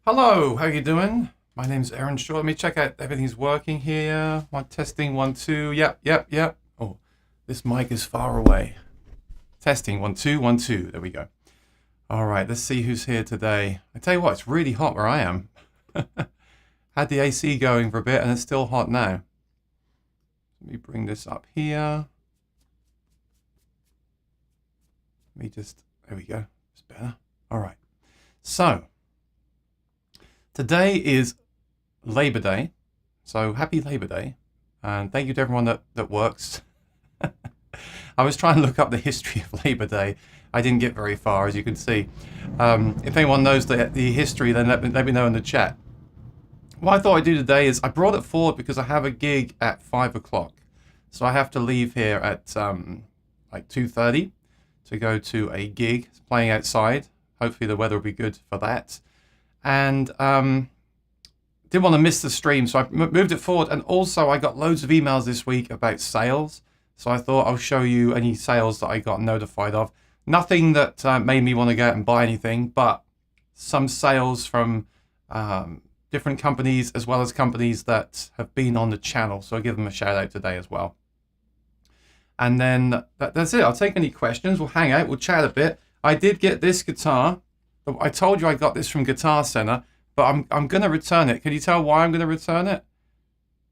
Hello, how you doing? My name's Aaron Shaw. Let me check out everything's working here. Testing 1 2. Yep. Oh, this mic is far away. Testing 1 2 1 2. There we go. All right, let's see who's here today. I tell you what, it's really hot where I am. Had the AC going for a bit and it's still hot now. Let me bring this up here. There we go. It's better. All right. So, today is Labor Day. So happy Labor Day. And thank you to everyone that works. I was trying to look up the history of Labor Day. I didn't get very far, as you can see. If anyone knows the history, then let me know in the chat. What I thought I'd do today is I brought it forward because I have a gig at 5 o'clock. So I have to leave here at like 2:30 to go to a gig. It's playing outside. Hopefully the weather will be good for that. And didn't want to miss the stream, so I moved it forward. And also I got loads of emails this week about sales. So I thought I'll show you any sales that I got notified of. Nothing that made me want to go out and buy anything, but some sales from different companies as well as companies that have been on the channel. So I'll give them a shout out today as well. And then that's it. I'll take any questions. We'll hang out. We'll chat a bit. I did get this guitar. I told you I got this from Guitar Center, but I'm going to return it. Can you tell why I'm going to return it?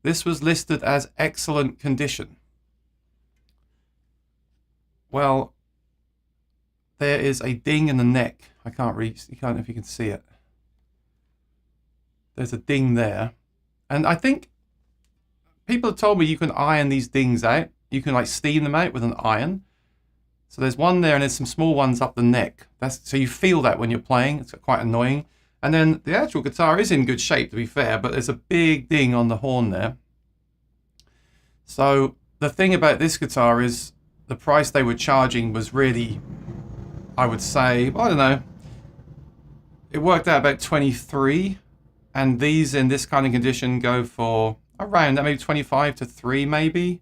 This was listed as excellent condition. Well, there is a ding in the neck. I can't reach. You can't know if you can see it. There's a ding there, and I think people have told me you can iron these things out. You can like steam them out with an iron. So there's one there and there's some small ones up the neck. So you feel that when you're playing. It's quite annoying. And then the actual guitar is in good shape, to be fair, but there's a big ding on the horn there. So the thing about this guitar is the price they were charging was really, I would say, well, I don't know. It worked out about 23, and these in this kind of condition go for around that, maybe 25 to 3 maybe.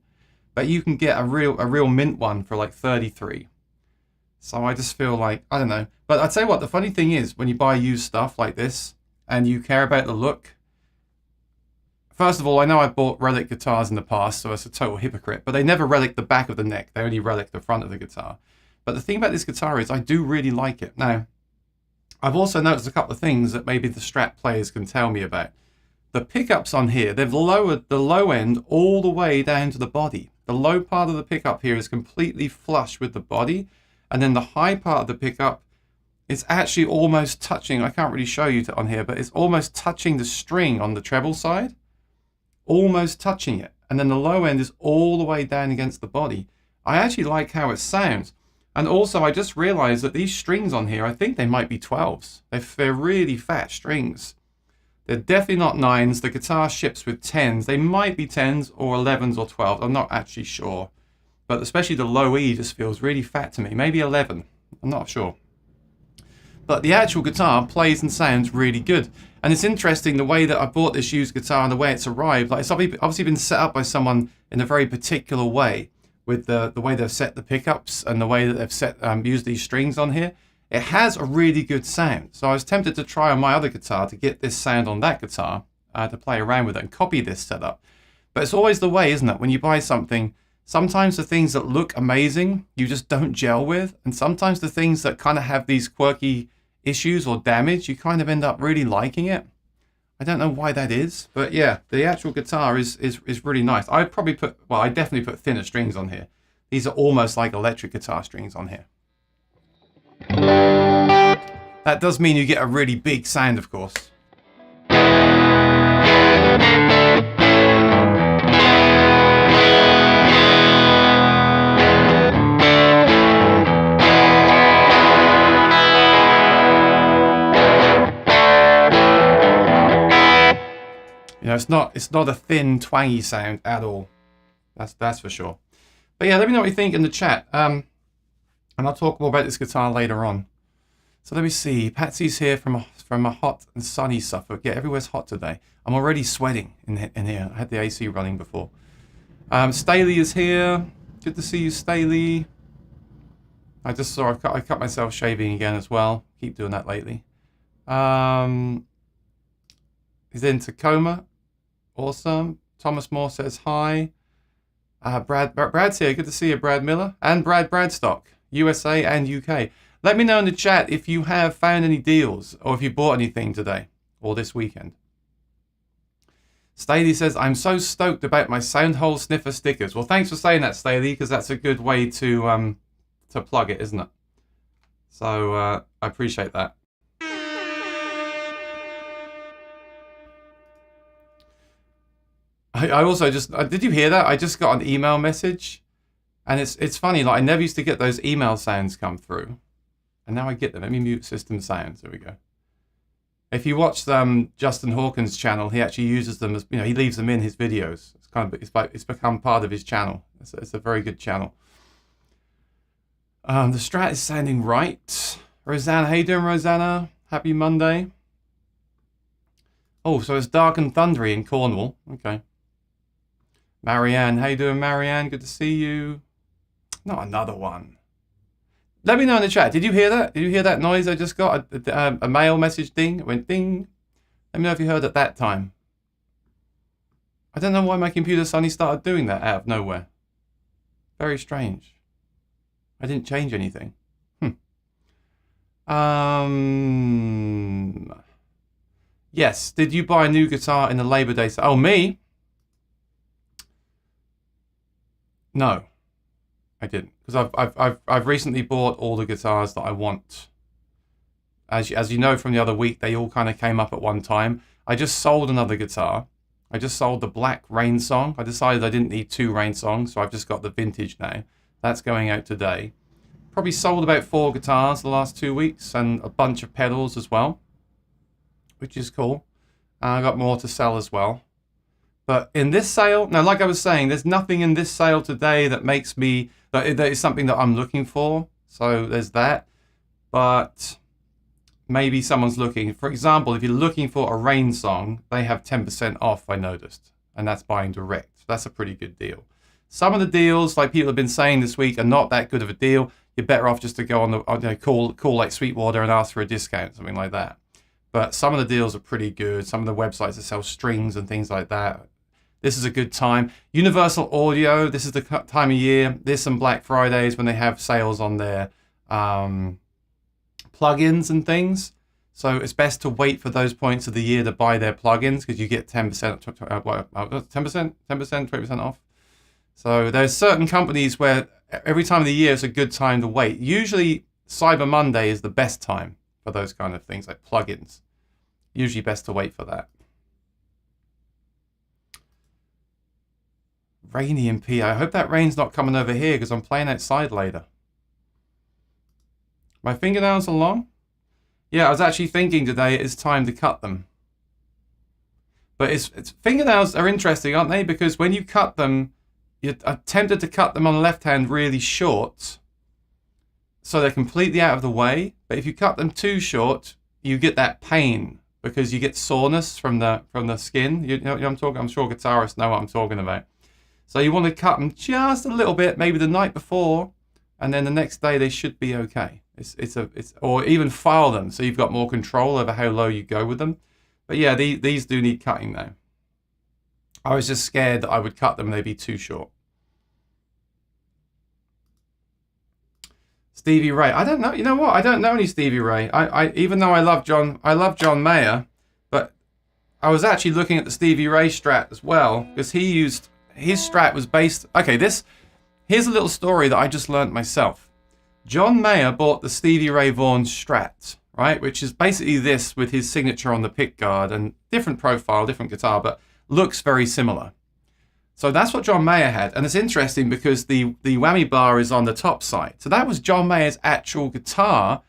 But you can get a real mint one for like 33. So I just feel like, I don't know. But I'd say what, the funny thing is, when you buy used stuff like this, and you care about the look, first of all, I know I've bought relic guitars in the past, so it's a total hypocrite, but they never relic the back of the neck. They only relic the front of the guitar. But the thing about this guitar is I do really like it. Now, I've also noticed a couple of things that maybe the Strat players can tell me about. The pickups on here, they've lowered the low end all the way down to the body. The low part of the pickup here is completely flush with the body, and then the high part of the pickup is actually almost touching, I can't really show you on here, but it's almost touching the string on the treble side. Almost touching it. And then the low end is all the way down against the body. I actually like how it sounds. And also, I just realized that these strings on here, I think they might be 12s. They're really fat strings. They're definitely not 9s. The guitar ships with 10s. They might be 10s or 11s or 12s. I'm not actually sure. But especially the low E just feels really fat to me. Maybe 11. I'm not sure. But the actual guitar plays and sounds really good. And it's interesting the way that I bought this used guitar and the way it's arrived. Like, it's obviously been set up by someone in a very particular way, with the way they've set the pickups and the way that they've used these strings on here. It has a really good sound. So I was tempted to try on my other guitar to get this sound on that guitar, to play around with it and copy this setup. But it's always the way, isn't it? When you buy something, sometimes the things that look amazing, you just don't gel with. And sometimes the things that kind of have these quirky issues or damage, you kind of end up really liking it. I don't know why that is, but yeah, the actual guitar is really nice. I definitely put thinner strings on here. These are almost like electric guitar strings on here. That does mean you get a really big sound, of course. You know, it's not a thin, twangy sound at all. That's for sure. But yeah, let me know what you think in the chat. And I'll talk more about this guitar later on. So let me see. Patsy's here from a hot and sunny Suffolk. Yeah, everywhere's hot today. I'm already sweating in here. I had the AC running before. Staley is here. Good to see you, Staley. I just saw I cut myself shaving again as well. Keep doing that lately. He's in Tacoma. Awesome. Thomas Moore says hi. Brad's here. Good to see you, Brad Miller. And Brad Bradstock, USA and UK. Let me know in the chat if you have found any deals or if you bought anything today or this weekend. Staley says, I'm so stoked about my Soundhole Sniffer stickers. Well, thanks for saying that, Staley, because that's a good way to plug it, isn't it? So I appreciate that. I also just, did you hear that? I just got an email message, and it's funny, like I never used to get those email sounds come through, and now I get them. Let me mute system sounds, there we go. If you watch Justin Hawkins' channel, he actually uses them as, he leaves them in his videos. It's become part of his channel. It's a very good channel. The Strat is sounding right. Rosanna, how you doing, Rosanna? Happy Monday. Oh, so it's dark and thundery in Cornwall. Okay. Marianne, how you doing, Marianne? Good to see you. Not another one. Let me know in the chat. Did you hear that? Did you hear that noise I just got? A mail message ding. It went ding. Let me know if you heard at that time. I don't know why my computer suddenly started doing that out of nowhere. Very strange. I didn't change anything. Yes. Did you buy a new guitar in the Labor Day sale? Oh, me? No, I didn't, because I've recently bought all the guitars that I want. As you know from the other week, they all kind of came up at one time. I just sold another guitar. I just sold the black rain song. I decided I didn't need 2 rain songs, so I've just got the vintage now. That's going out today. Probably sold about 4 guitars the last 2 weeks and a bunch of pedals as well, which is cool. I got more to sell as well. But in this sale, now like I was saying, there's nothing in this sale today that makes me, that is something that I'm looking for. So there's that. But maybe someone's looking. For example, if you're looking for a rain song, they have 10% off, I noticed. And that's buying direct. So that's a pretty good deal. Some of the deals, like people have been saying this week, are not that good of a deal. You're better off just to go on the call like Sweetwater and ask for a discount, something like that. But some of the deals are pretty good. Some of the websites that sell strings and things like that. This is a good time. Universal Audio, this is the time of year. There's some Black Fridays when they have sales on their plugins and things. So it's best to wait for those points of the year to buy their plugins because you get 10%, 20% off. So there's certain companies where every time of the year is a good time to wait. Usually Cyber Monday is the best time for those kind of things like plugins. Usually best to wait for that. Rainy in PA. I hope that rain's not coming over here because I'm playing outside later. My fingernails are long. Yeah, I was actually thinking today it's time to cut them. But fingernails are interesting, aren't they? Because when you cut them, you're tempted to cut them on the left hand really short, so they're completely out of the way. But if you cut them too short, you get that pain because you get soreness from the skin. You know what I'm talking. I'm sure guitarists know what I'm talking about. So you want to cut them just a little bit, maybe the night before, and then the next day they should be okay. Or even file them so you've got more control over how low you go with them. But yeah, these do need cutting now. I was just scared that I would cut them and they'd be too short. Stevie Ray. I don't know. You know what? I don't know any Stevie Ray. Even though I love John Mayer, but I was actually looking at the Stevie Ray Strat as well because his Strat was based. Okay, here's a little story that I just learned myself. John Mayer bought the Stevie Ray Vaughan Strat, right? Which is basically this with his signature on the pickguard and different profile, different guitar, but looks very similar. So that's what John Mayer had. And it's interesting because the whammy bar is on the top side. So that was John Mayer's actual guitar.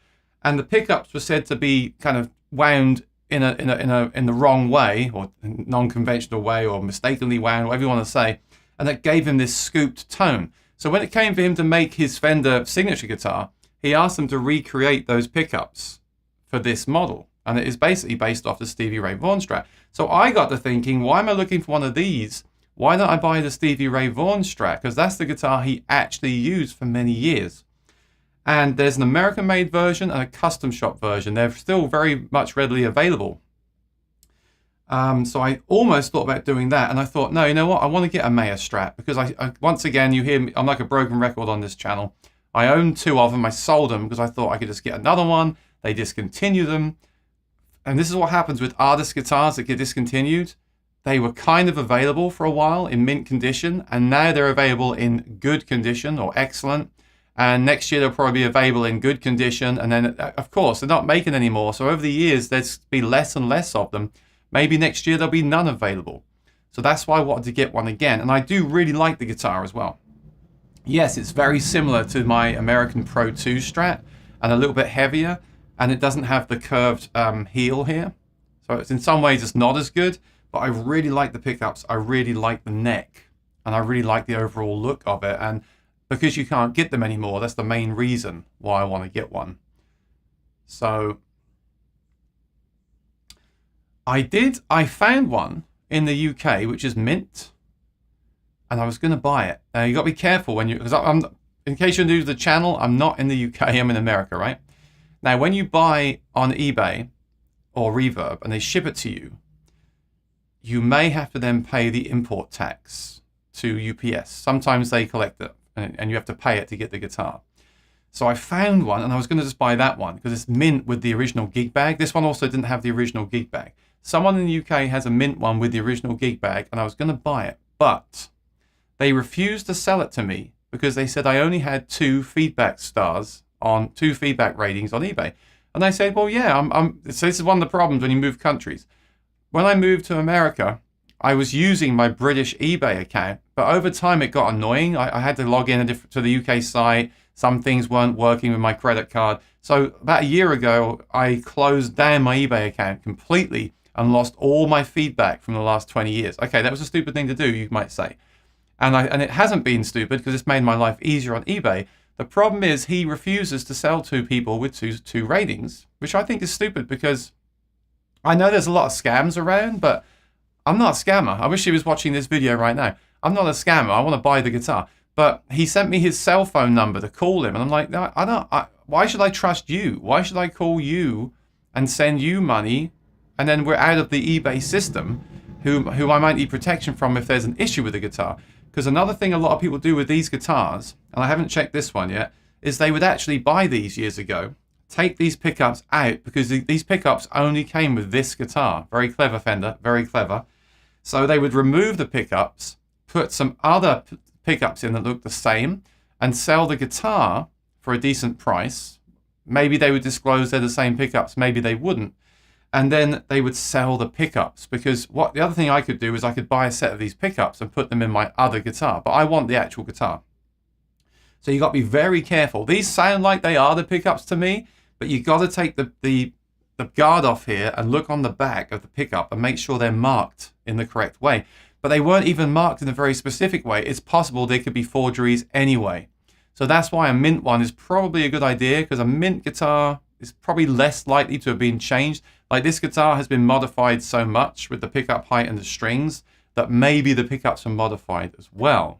And the pickups were said to be kind of wound in the wrong way or non-conventional way or mistakenly wound, whatever you want to say. And that gave him this scooped tone. So when it came for him to make his Fender signature guitar, he asked them to recreate those pickups for this model. And it is basically based off the Stevie Ray Vaughan Strat. So I got to thinking, why am I looking for one of these? Why don't I buy the Stevie Ray Vaughan Strat? Because that's the guitar he actually used for many years. And there's an American-made version and a custom shop version. They're still very much readily available. So I almost thought about doing that. And I thought, no, you know what? I want to get a Mayer Strat. Because I once again, you hear me, I'm like a broken record on this channel. I own 2 of them. I sold them because I thought I could just get another one. They discontinue them. And this is what happens with artist guitars that get discontinued. They were kind of available for a while in mint condition, and now they're available in good condition or excellent. And next year they'll probably be available in good condition. And then, of course, they're not making any more. So over the years, there's be less and less of them. Maybe next year there'll be none available. So that's why I wanted to get one again. And I do really like the guitar as well. Yes, it's very similar to my American Pro 2 Strat and a little bit heavier. And it doesn't have the curved heel here. So it's in some ways it's not as good, but I really like the pickups. I really like the neck and I really like the overall look of it. And because you can't get them anymore, that's the main reason why I want to get one. So I found one in the UK, which is mint, and I was going to buy it. Now you got to be careful when because I'm, in case you're new to the channel, I'm not in the UK, I'm in America, right? Now, when you buy on eBay or Reverb and they ship it to you, you may have to then pay the import tax to UPS. Sometimes they collect it and you have to pay it to get the guitar. So I found one and I was going to just buy that one because it's mint with the original gig bag. This one also didn't have the original gig bag. Someone in the UK has a mint one with the original gig bag and I was going to buy it, but they refused to sell it to me because they said I only had 2 feedback stars on 2 feedback ratings on eBay. And I said, well, yeah, so this is one of the problems when you move countries. When I moved to America, I was using my British eBay account, but over time it got annoying. I had to log in to the UK site. Some things weren't working with my credit card. So about a year ago, I closed down my eBay account completely and lost all my feedback from the last 20 years. Okay, that was a stupid thing to do, you might say. And it hasn't been stupid because it's made my life easier on eBay. The problem is he refuses to sell to people with two ratings, which I think is stupid because I know there's a lot of scams around, but I'm not a scammer. I wish he was watching this video right now. I'm not a scammer. I want to buy the guitar. But he sent me his cell phone number to call him. And I'm like, no, why should I trust you? Why should I call you and send you money? And then we're out of the eBay system, who I might need protection from if there's an issue with the guitar. Because another thing a lot of people do with these guitars, and I haven't checked this one yet, is they would actually buy these years ago, take these pickups out, because these pickups only came with this guitar. Very clever, Fender, very clever. So they would remove the pickups, put some other pickups in that look the same, and sell the guitar for a decent price. Maybe they would disclose they're the same pickups, maybe they wouldn't. And then they would sell the pickups, because the other thing I could do is I could buy a set of these pickups and put them in my other guitar, but I want the actual guitar. So you got to be very careful. These sound like they are the pickups to me, but you got to take the guard off here and look on the back of the pickup and make sure they're marked in the correct way. But they weren't even marked in a very specific way. It's possible they could be forgeries anyway. So that's why a mint one is probably a good idea, because a mint guitar is probably less likely to have been changed. Like this guitar has been modified so much with the pickup height and the strings that maybe the pickups are modified as well.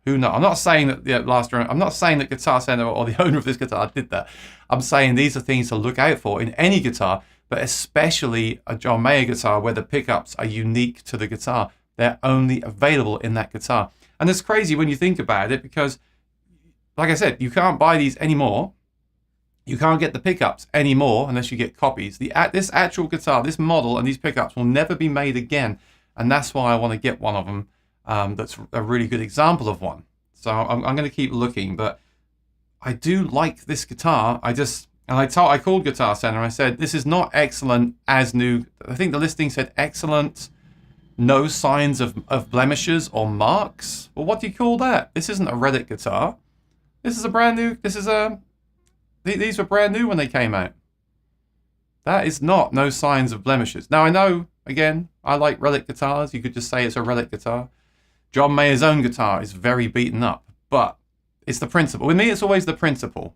Who knows? I'm not saying that I'm not saying that Guitar Center or the owner of this guitar did that. I'm saying these are things to look out for in any guitar, but especially a John Mayer guitar where the pickups are unique to the guitar. They're only available in that guitar. And it's crazy when you think about it, because like I said, you can't buy these anymore. You can't get the pickups anymore unless you get copies. This actual guitar, this model, and these pickups will never be made again. And that's why I want to get one of them. That's a really good example of one. So I'm going to keep looking, but I do like this guitar. I called Guitar Center. I said, this is not excellent as new. I think the listing said excellent, no signs of blemishes or marks. Well, what do you call that? This isn't a Relic guitar. This is a brand new, these were brand new when they came out. That is not no signs of blemishes. Now I know, again, I like Relic guitars. You could just say it's a Relic guitar. John Mayer's own guitar is very beaten up, but it's the principle. With me, it's always the principle.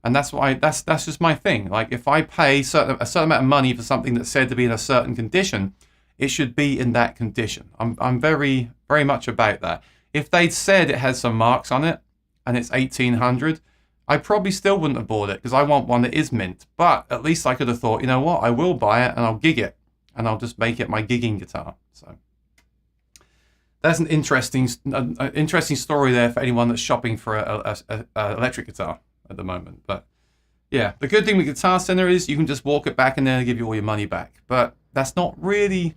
And that's why that's just my thing. Like if I pay a certain amount of money for something that's said to be in a certain condition, it should be in that condition. I'm very, very much about that. If they'd said it has some marks on it and it's 1800, I probably still wouldn't have bought it because I want one that is mint. But at least I could have thought, you know what, I will buy it and I'll gig it and I'll just make it my gigging guitar. So that's an interesting story there for anyone that's shopping for a electric guitar at the moment. But yeah, the good thing with Guitar Center is you can just walk it back and they'll give you all your money back. But that's not really,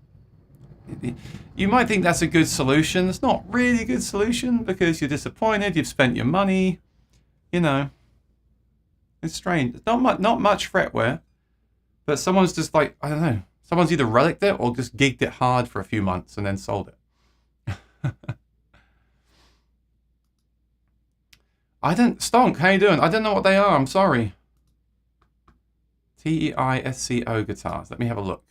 you might think that's a good solution. It's not really a good solution because you're disappointed, you've spent your money, you know. It's strange. It's not much fretware, but someone's just like, I don't know, someone's either relicked it or just gigged it hard for a few months and then sold it. Stonk, how you doing? I don't know what they are, I'm sorry. TEISCO guitars. Let me have a look.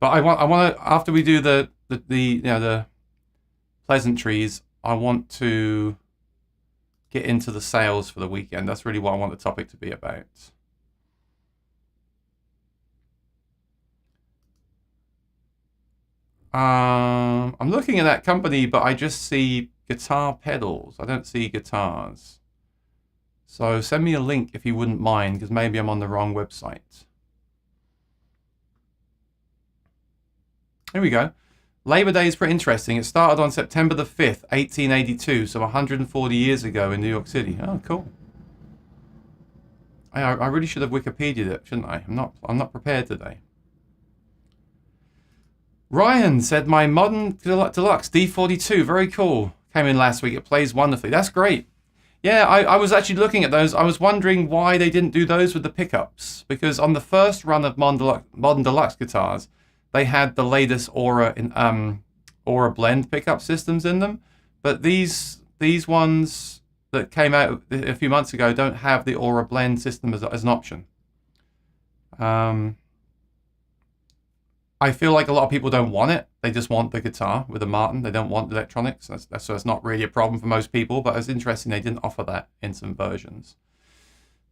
But I want to, after we do the pleasantries, I want to get into the sales for the weekend. That's really what I want the topic to be about. I'm looking at that company, but I just see guitar pedals. I don't see guitars. So send me a link if you wouldn't mind, because maybe I'm on the wrong website. Here we go. Labor Day is pretty interesting. It started on September the 5th, 1882, so 140 years ago in New York City. Oh, cool. I really should have Wikipedia'd it, shouldn't I? I'm not prepared today. Ryan said my modern deluxe D42, very cool. Came in last week. It plays wonderfully. That's great. Yeah, I was actually looking at those. I was wondering why they didn't do those with the pickups, because on the first run of Modern Deluxe guitars, they had the latest Aura blend pickup systems in them, but these ones that came out a few months ago don't have the Aura blend system as an option. I feel like a lot of people don't want it. They just want the guitar with a Martin. They don't want the electronics. So it's not really a problem for most people. But it's interesting they didn't offer that in some versions.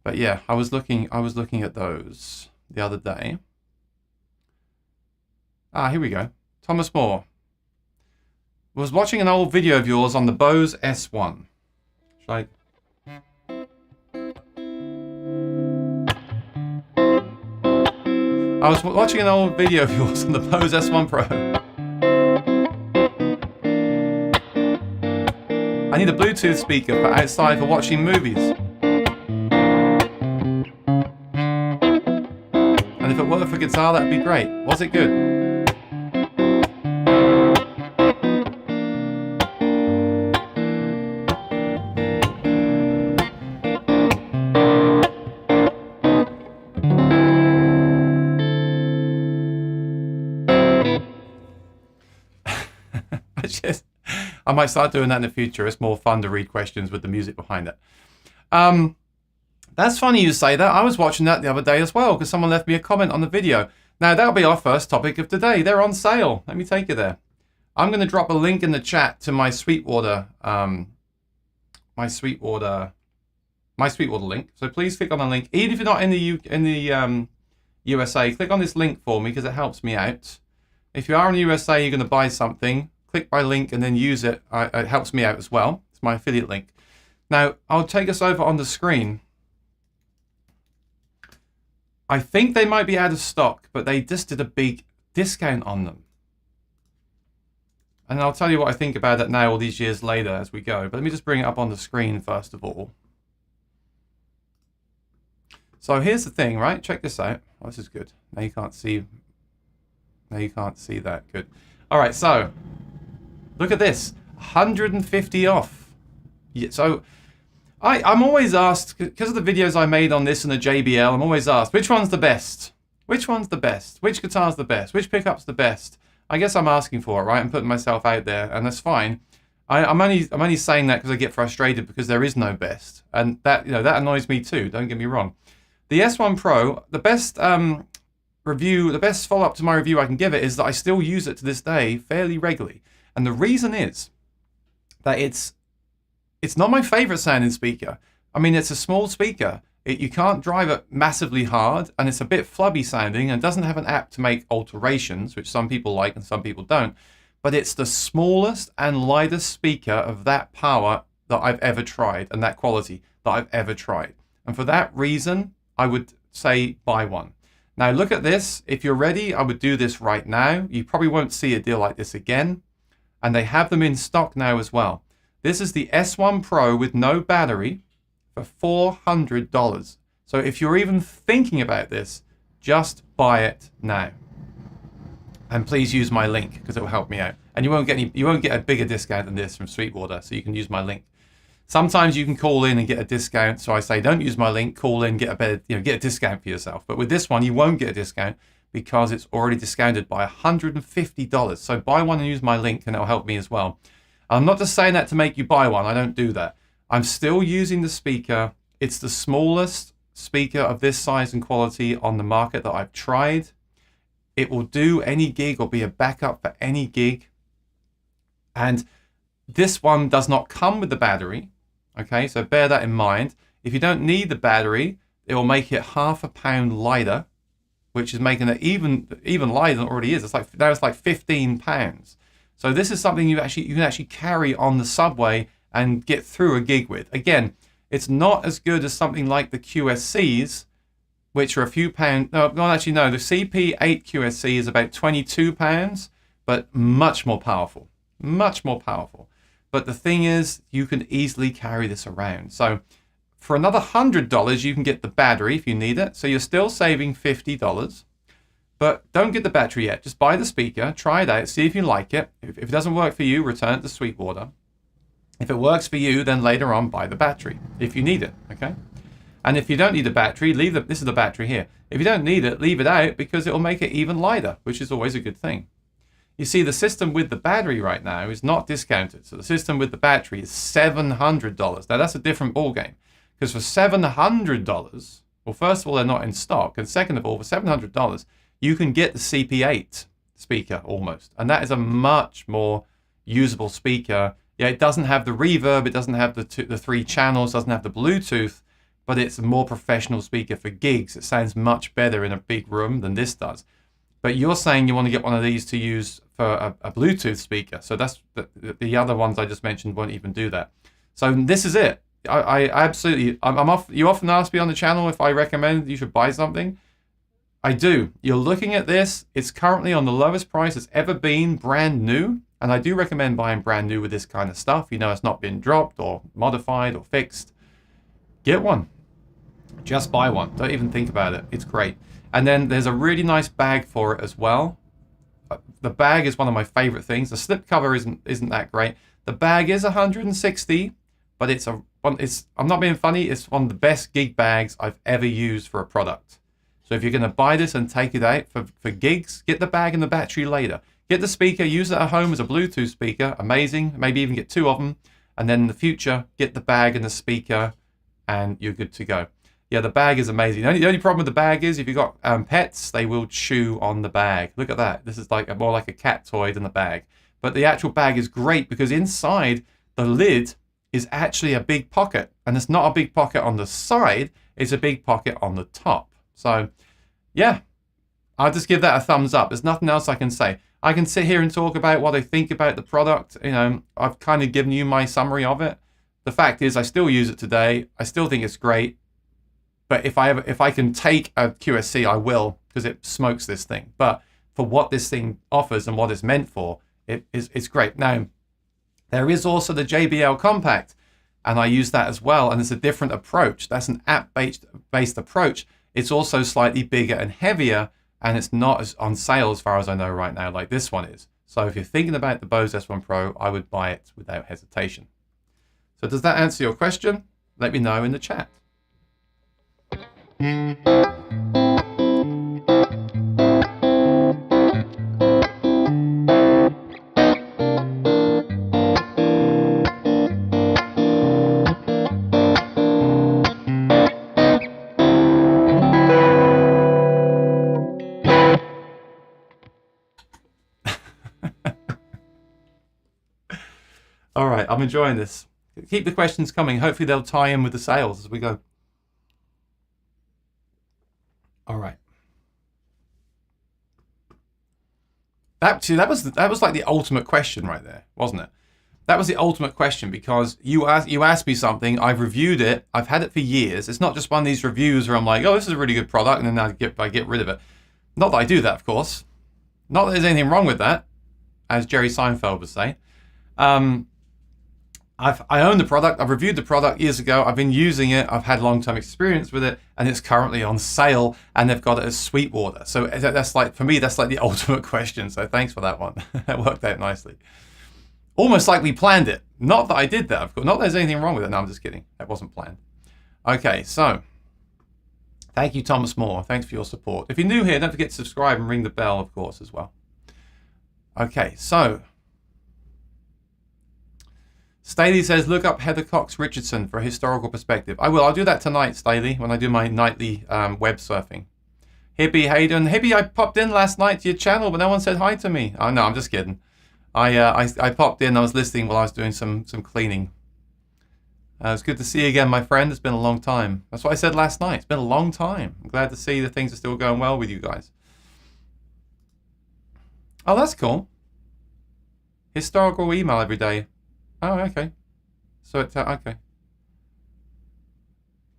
But yeah, I was looking at those the other day. Here we go. Thomas Moore was watching an old video of yours on the Bose S1. Should I? I was watching an old video of yours on the Bose S1 Pro. I need a Bluetooth speaker for outside for watching movies. And if it worked for guitar, that'd be great. Was it good? I might start doing that in the future. It's more fun to read questions with the music behind it. That's funny you say that. I was watching that the other day as well because someone left me a comment on the video. Now that'll be our first topic of today. They're on sale. Let me take you there. I'm going to drop a link in the chat to my Sweetwater link. So please click on the link. Even if you're not in the USA, click on this link for me because it helps me out. If you are in the USA, you're going to buy something. Click my link and then use it. It helps me out as well. It's my affiliate link. Now, I'll take us over on the screen. I think they might be out of stock, but they just did a big discount on them. And I'll tell you what I think about it now all these years later as we go. But let me just bring it up on the screen first of all. So here's the thing, right? Check this out. Oh, this is good. Now you can't see. Now you can't see that. Good. All right, so look at this, 150 off. Yeah, so I'm always asked, because of the videos I made on this and the JBL, I'm always asked, which one's the best? Which one's the best? Which guitar's the best? Which pickup's the best? I guess I'm asking for it, right? I'm putting myself out there, and that's fine. I'm only saying that because I get frustrated because there is no best, and that that annoys me too. Don't get me wrong. The S1 Pro, the best review, the best follow-up to my review I can give it is that I still use it to this day fairly regularly. And the reason is that it's not my favorite sounding speaker. I mean, it's a small speaker. You can't drive it massively hard, and it's a bit flubby sounding and doesn't have an app to make alterations, which some people like and some people don't. But it's the smallest and lightest speaker of that power that I've ever tried, and that quality that I've ever tried. And for that reason, I would say buy one. Now look at this. If you're ready, I would do this right now. You probably won't see a deal like this again. And they have them in stock now as well. This is the S1 Pro with no battery for $400. So if you're even thinking about this, just buy it now. And please use my link because it will help me out. And you won't get a bigger discount than this from Sweetwater, so you can use my link. Sometimes you can call in and get a discount. So I say don't use my link, call in, get a discount for yourself. But with this one, you won't get a discount because it's already discounted by $150. So buy one and use my link and it'll help me as well. I'm not just saying that to make you buy one. I don't do that. I'm still using the speaker. It's the smallest speaker of this size and quality on the market that I've tried. It will do any gig or be a backup for any gig. And this one does not come with the battery. Okay, so bear that in mind. If you don't need the battery, it will make it half a pound lighter, which is making it even lighter than it already is. It's like 15 pounds. So this is something you can actually carry on the subway and get through a gig with. Again, it's not as good as something like the QSCs, which are a few pounds. No, actually no. The CP8 QSC is about 22 pounds, but much more powerful. Much more powerful. But the thing is, you can easily carry this around. So for another $100, you can get the battery if you need it. So you're still saving $50. But don't get the battery yet. Just buy the speaker, try it out, see if you like it. If it doesn't work for you, return it to Sweetwater. If it works for you, then later on buy the battery if you need it, okay? And if you don't need a battery, this is the battery here. If you don't need it, leave it out because it will make it even lighter, which is always a good thing. You see, the system with the battery right now is not discounted. So the system with the battery is $700. Now that's a different ballgame because for $700, well, first of all, they're not in stock. And second of all, for $700, you can get the CP8 speaker almost. And that is a much more usable speaker. Yeah, it doesn't have the reverb, it doesn't have the 3 channels, doesn't have the Bluetooth, but it's a more professional speaker for gigs. It sounds much better in a big room than this does. But you're saying you want to get one of these to use for a Bluetooth speaker. So that's the other ones I just mentioned won't even do that. So this is it. I absolutely, you often ask me on the channel if I recommend you should buy something. I do. You're looking at this. It's currently on the lowest price it's ever been, brand new. And I do recommend buying brand new with this kind of stuff. You know, it's not been dropped or modified or fixed. Get one. Just buy one. Don't even think about it. It's great. And then there's a really nice bag for it as well. The bag is one of my favorite things. The slipcover isn't that great. The bag is $160, but I'm not being funny. It's one of the best gig bags I've ever used for a product. So if you're going to buy this and take it out for gigs, get the bag and the battery later. Get the speaker, use it at home as a Bluetooth speaker. Amazing. Maybe even get 2 of them. And then in the future, get the bag and the speaker and you're good to go. Yeah, the bag is amazing. The only problem with the bag is if you've got pets, they will chew on the bag. Look at that. This is like more like a cat toy than a bag. But the actual bag is great because inside the lid is actually a big pocket. And it's not a big pocket on the side. It's a big pocket on the top. So, yeah, I'll just give that a thumbs up. There's nothing else I can say. I can sit here and talk about what I think about the product. You know, I've kind of given you my summary of it. The fact is I still use it today. I still think it's great. But if I can take a QSC, I will, because it smokes this thing. But for what this thing offers and what it's meant for, it's great. Now, there is also the JBL Compact, and I use that as well. And it's a different approach. That's an app-based approach. It's also slightly bigger and heavier, and it's not as on sale as far as I know right now like this one is. So if you're thinking about the Bose S1 Pro, I would buy it without hesitation. So does that answer your question? Let me know in the chat. All right, I'm enjoying this. Keep the questions coming. Hopefully they'll tie in with the sales as we go. All right. That was like the ultimate question right there, wasn't it? That was the ultimate question because you asked me something. I've reviewed it. I've had it for years. It's not just one of these reviews where I'm like, oh, this is a really good product, and then I get rid of it. Not that I do that, of course. Not that there's anything wrong with that, as Jerry Seinfeld would say. I own the product. I've reviewed the product years ago. I've been using it. I've had long-term experience with it, and it's currently on sale. And they've got it as Sweetwater. So that's like, for me, that's like the ultimate question. So thanks for that one. That worked out nicely. Almost like we planned it. Not that I did that, of course. Not that there's anything wrong with it. No, I'm just kidding. That wasn't planned. Okay, so thank you, Thomas Moore. Thanks for your support. If you're new here, don't forget to subscribe and ring the bell, of course, as well. Okay, so Staley says, look up Heather Cox Richardson for a historical perspective. I will. I'll do that tonight, Staley, when I do my nightly web surfing. Hippie Hayden. Hippie, I popped in last night to your channel, but no one said hi to me. Oh, no, I'm just kidding. I popped in. I was listening while I was doing some cleaning. It's good to see you again, my friend. It's been a long time. That's what I said last night. It's been a long time. I'm glad to see that things are still going well with you guys. Oh, that's cool. Historical email every day. Oh, okay. So it's okay.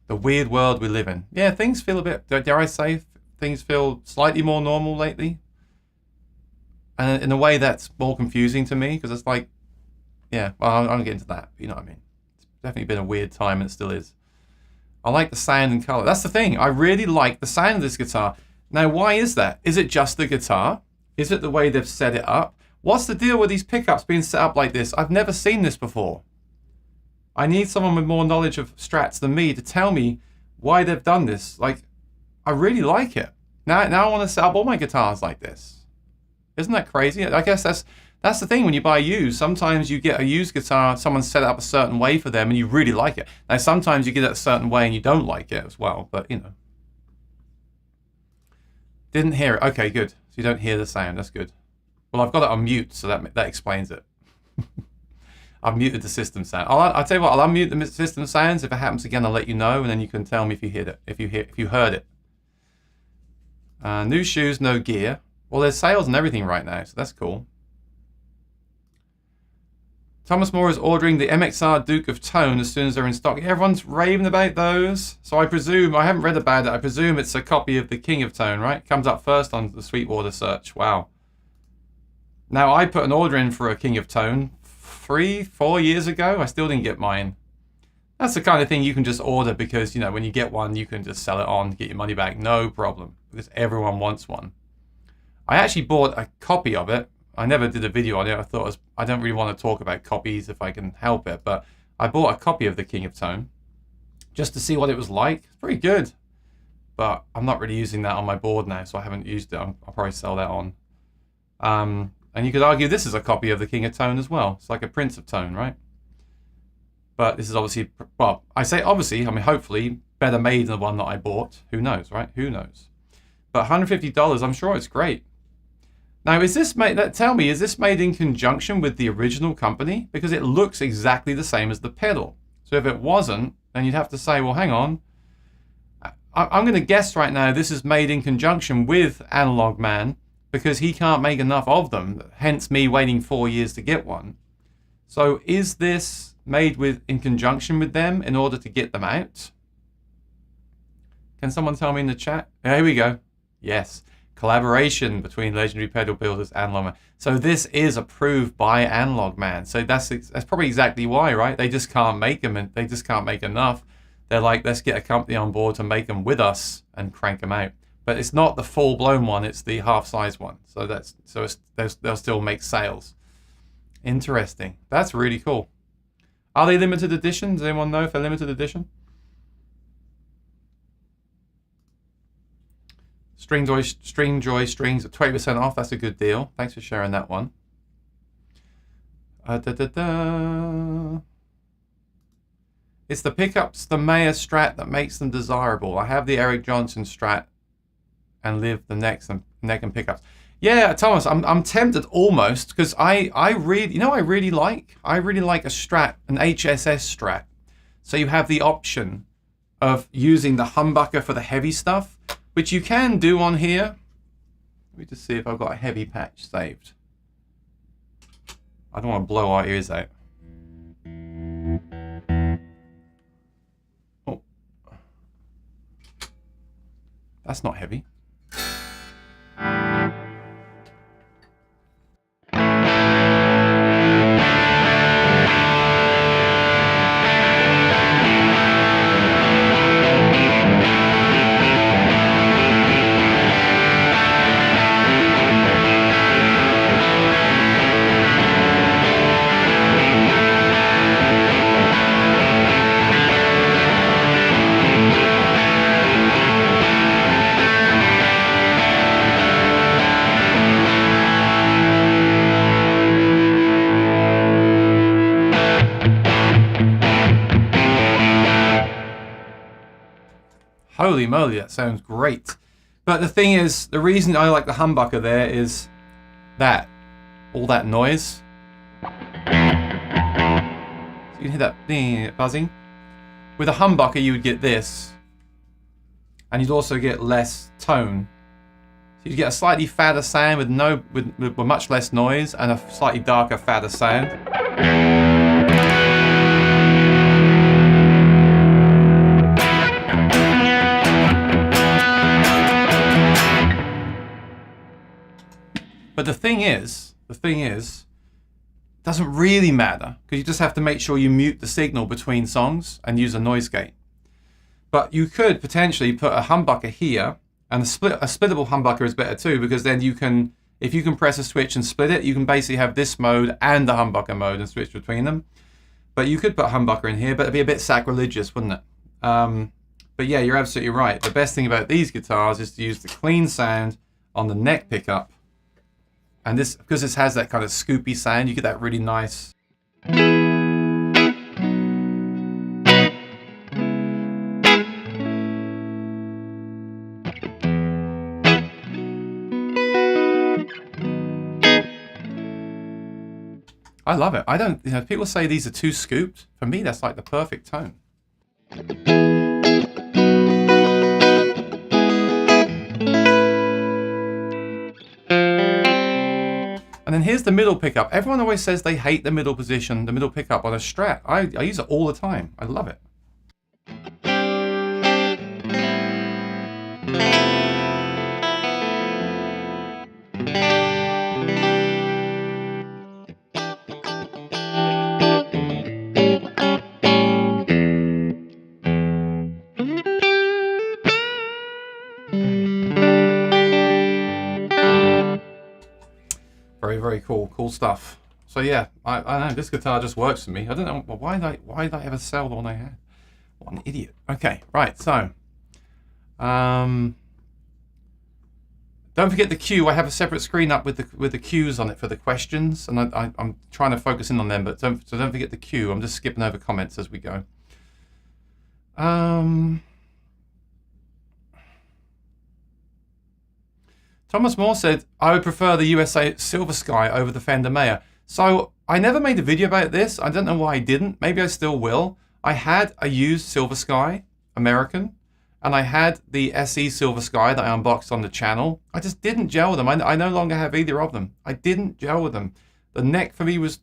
The weird world we live in. Yeah, things feel a bit, dare I say, things feel slightly more normal lately. And in a way that's more confusing to me, because it's like, yeah, well, I don't get into that, but you know what I mean. It's definitely been a weird time, and it still is. I like the sound and color. That's the thing. I really like the sound of this guitar. Now, why is that? Is it just the guitar? Is it the way they've set it up? What's the deal with these pickups being set up like this? I've never seen this before. I need someone with more knowledge of Strats than me to tell me why they've done this. Like, I really like it. Now I want to set up all my guitars like this. Isn't that crazy? I guess that's the thing when you buy used. Sometimes you get a used guitar, someone set it up a certain way for them and you really like it. Now sometimes you get it a certain way and you don't like it as well, but you know. Didn't hear it. Okay, good. So you don't hear the sound. That's good. Well, I've got it on mute, so that explains it. I've muted the system sound. I'll tell you what. I'll unmute the system sounds. If it happens again, I'll let you know, and then you can tell me if you heard it. If you heard it. New shoes, no gear. Well, there's sales and everything right now, so that's cool. Thomas Moore is ordering the MXR Duke of Tone as soon as they're in stock. Everyone's raving about those. So I presume, I haven't read about it, I presume it's a copy of the King of Tone, right? Comes up first on the Sweetwater search. Wow. Now, I put an order in for a King of Tone 3-4 years ago. I still didn't get mine. That's the kind of thing you can just order because, you know, when you get one, you can just sell it on, get your money back, no problem. Because everyone wants one. I actually bought a copy of it. I never did a video on it. I thought I don't really want to talk about copies if I can help it. But I bought a copy of the King of Tone just to see what it was like. It's pretty good. But I'm not really using that on my board now, so I haven't used it. I'll probably sell that on. And you could argue this is a copy of the King of Tone as well. It's like a Prince of Tone, right? But this is obviously, well, I say obviously, I mean, hopefully better made than the one that I bought. Who knows, right? Who knows? But $150, I'm sure it's great. Now, is this made, tell me, is this made in conjunction with the original company? Because it looks exactly the same as the pedal. So if it wasn't, then you'd have to say, well, hang on. I'm going to guess right now this is made in conjunction with Analog Man because he can't make enough of them, hence me waiting 4 years to get one. So is this made in conjunction with them in order to get them out? Can someone tell me in the chat? Here we go. Yes. Collaboration between Legendary Pedal Builders and Analog Man. So this is approved by Analog Man. So that's probably exactly why, right? They just can't make them, and they just can't make enough. They're like, let's get a company on board to make them with us and crank them out. But it's not the full-blown one; it's the half-size one. So they'll still make sales. Interesting. That's really cool. Are they limited edition? Does anyone know if they're limited edition? Stringjoy strings at 20% off. That's a good deal. Thanks for sharing that one. It's the pickups, the Mayer Strat that makes them desirable. I have the Eric Johnson Strat and live the neck and pickups. Yeah, Thomas, I'm tempted almost because I really like a Strat, an HSS Strat. So you have the option of using the humbucker for the heavy stuff, which you can do on here. Let me just see if I've got a heavy patch saved. I don't want to blow our ears out. Oh, that's not heavy. Holy moly, that sounds great. But the thing is, the reason I like the humbucker there is that, all that noise. So you can hear that ding, buzzing. With a humbucker, you would get this. And you'd also get less tone. So you'd get a slightly fatter sound with much less noise and a slightly darker, fatter sound. But the thing is, it doesn't really matter because you just have to make sure you mute the signal between songs and use a noise gate. But you could potentially put a humbucker here, and a splittable humbucker is better too because then you can, if you can press a switch and split it, you can basically have this mode and the humbucker mode and switch between them. But you could put humbucker in here, but it'd be a bit sacrilegious, wouldn't it? But yeah, you're absolutely right. The best thing about these guitars is to use the clean sound on the neck pickup. And this, because this has that kind of scoopy sound, you get that really nice. I love it. I don't, you know, people say these are too scooped. For me, that's like the perfect tone. And then here's the middle pickup. Everyone always says they hate the middle position, the middle pickup on a Strat. I use it all the time. I love it. Very cool stuff. So yeah, I know this guitar just works for me. I don't know why did I ever sell the one I had? What an idiot. Okay, right. So, don't forget the queue. I have a separate screen up with the cues on it for the questions, and I'm trying to focus in on them. But don't forget the queue. I'm just skipping over comments as we go. Thomas Moore said, I would prefer the USA Silver Sky over the Fender Maya. So I never made a video about this. I don't know why I didn't. Maybe I still will. I had a used Silver Sky, American, and I had the SE Silver Sky that I unboxed on the channel. I just didn't gel with them. I no longer have either of them. I didn't gel with them. The neck for me was,